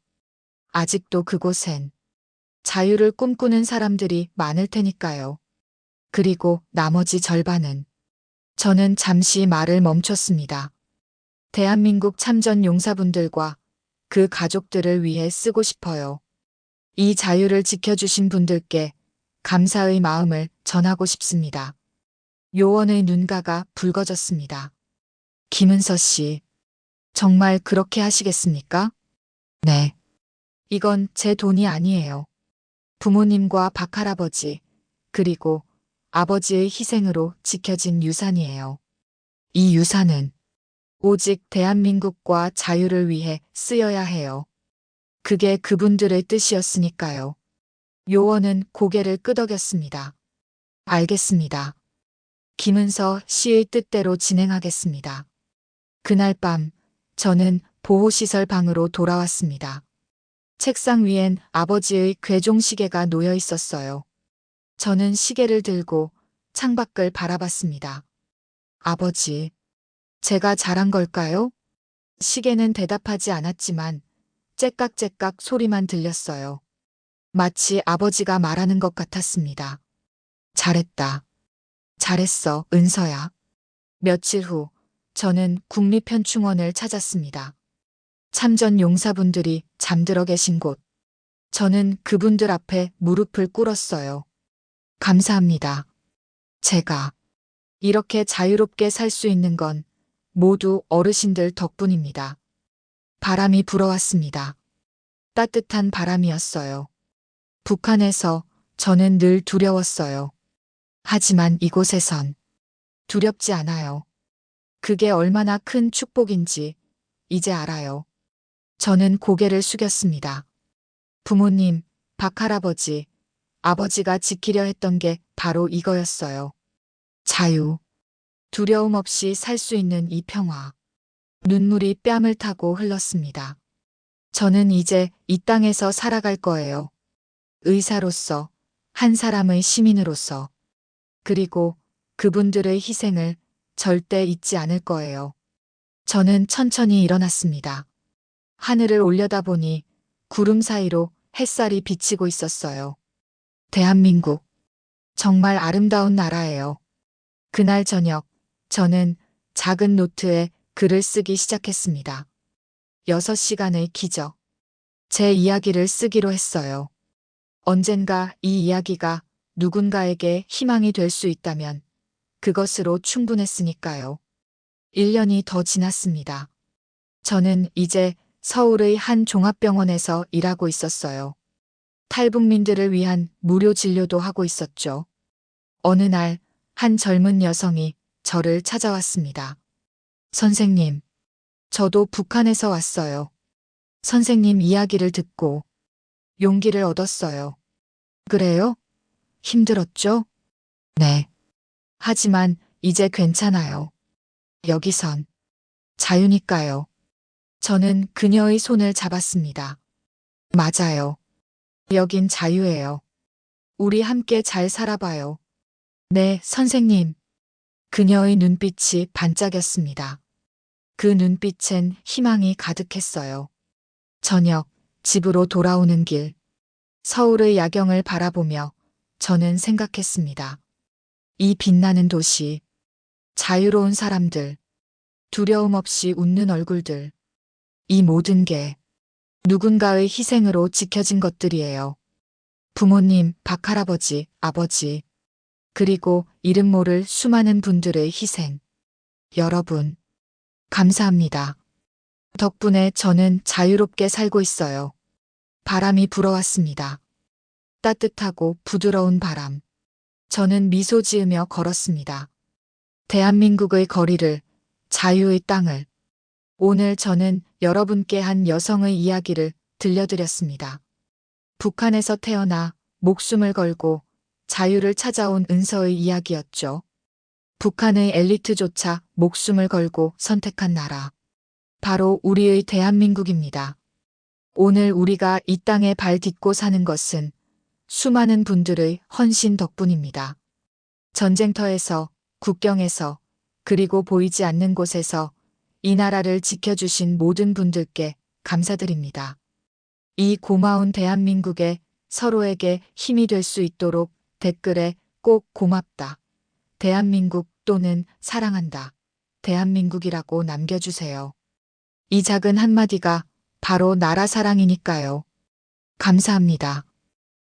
아직도 그곳엔 자유를 꿈꾸는 사람들이 많을 테니까요. 그리고 나머지 절반은 저는 잠시 말을 멈췄습니다. 대한민국 참전 용사분들과 그 가족들을 위해 쓰고 싶어요. 이 자유를 지켜주신 분들께 감사의 마음을 전하고 싶습니다. 요원의 눈가가 붉어졌습니다. 김은서 씨, 정말 그렇게 하시겠습니까? 네. 이건 제 돈이 아니에요. 부모님과 박할아버지, 그리고 아버지의 희생으로 지켜진 유산이에요. 이 유산은 오직 대한민국과 자유를 위해 쓰여야 해요. 그게 그분들의 뜻이었으니까요. 요원은 고개를 끄덕였습니다. 알겠습니다. 김은서 씨의 뜻대로 진행하겠습니다. 그날 밤 저는 보호시설 방으로 돌아왔습니다. 책상 위엔 아버지의 괴종시계가 놓여 있었어요. 저는 시계를 들고 창밖을 바라봤습니다. 아버지, 제가 잘한 걸까요? 시계는 대답하지 않았지만 째깍째깍 소리만 들렸어요. 마치 아버지가 말하는 것 같았습니다. 잘했다. 잘했어, 은서야. 며칠 후 저는 국립현충원을 찾았습니다. 참전 용사분들이 잠들어 계신 곳. 저는 그분들 앞에 무릎을 꿇었어요. 감사합니다. 제가 이렇게 자유롭게 살 수 있는 건 모두 어르신들 덕분입니다. 바람이 불어왔습니다. 따뜻한 바람이었어요. 북한에서 저는 늘 두려웠어요. 하지만 이곳에선 두렵지 않아요. 그게 얼마나 큰 축복인지 이제 알아요. 저는 고개를 숙였습니다. 부모님, 박할아버지, 아버지가 지키려 했던 게 바로 이거였어요. 자유. 두려움 없이 살 수 있는 이 평화. 눈물이 뺨을 타고 흘렀습니다. 저는 이제 이 땅에서 살아갈 거예요. 의사로서, 한 사람의 시민으로서, 그리고 그분들의 희생을 절대 잊지 않을 거예요. 저는 천천히 일어났습니다. 하늘을 올려다보니 구름 사이로 햇살이 비치고 있었어요. 대한민국, 정말 아름다운 나라예요. 그날 저녁, 저는 작은 노트에 글을 쓰기 시작했습니다. 6시간의 기적. 제 이야기를 쓰기로 했어요. 언젠가 이 이야기가 누군가에게 희망이 될 수 있다면 그것으로 충분했으니까요. 1년이 더 지났습니다. 저는 이제 서울의 한 종합병원에서 일하고 있었어요. 탈북민들을 위한 무료 진료도 하고 있었죠. 어느 날 한 젊은 여성이 저를 찾아왔습니다. 선생님, 저도 북한에서 왔어요. 선생님 이야기를 듣고 용기를 얻었어요. 그래요? 힘들었죠? 네. 하지만 이제 괜찮아요. 여기선 자유니까요. 저는 그녀의 손을 잡았습니다. 맞아요. 여긴 자유예요. 우리 함께 잘 살아봐요. 네, 선생님. 그녀의 눈빛이 반짝였습니다. 그 눈빛엔 희망이 가득했어요. 저녁, 집으로 돌아오는 길, 서울의 야경을 바라보며 저는 생각했습니다. 이 빛나는 도시, 자유로운 사람들, 두려움 없이 웃는 얼굴들, 이 모든 게 누군가의 희생으로 지켜진 것들이에요. 부모님, 박할아버지, 아버지, 그리고 이름 모를 수많은 분들의 희생. 여러분, 감사합니다. 덕분에 저는 자유롭게 살고 있어요. 바람이 불어왔습니다. 따뜻하고 부드러운 바람. 저는 미소 지으며 걸었습니다. 대한민국의 거리를, 자유의 땅을. 오늘 저는 여러분께 한 여성의 이야기를 들려드렸습니다. 북한에서 태어나 목숨을 걸고 자유를 찾아온 은서의 이야기였죠. 북한의 엘리트조차 목숨을 걸고 선택한 나라. 바로 우리의 대한민국입니다. 오늘 우리가 이 땅에 발 딛고 사는 것은 수많은 분들의 헌신 덕분입니다. 전쟁터에서, 국경에서, 그리고 보이지 않는 곳에서 이 나라를 지켜주신 모든 분들께 감사드립니다. 이 고마운 대한민국에 서로에게 힘이 될 수 있도록 댓글에 꼭 고맙다. 대한민국 또는 사랑한다. 대한민국이라고 남겨주세요. 이 작은 한마디가 바로 나라 사랑이니까요. 감사합니다.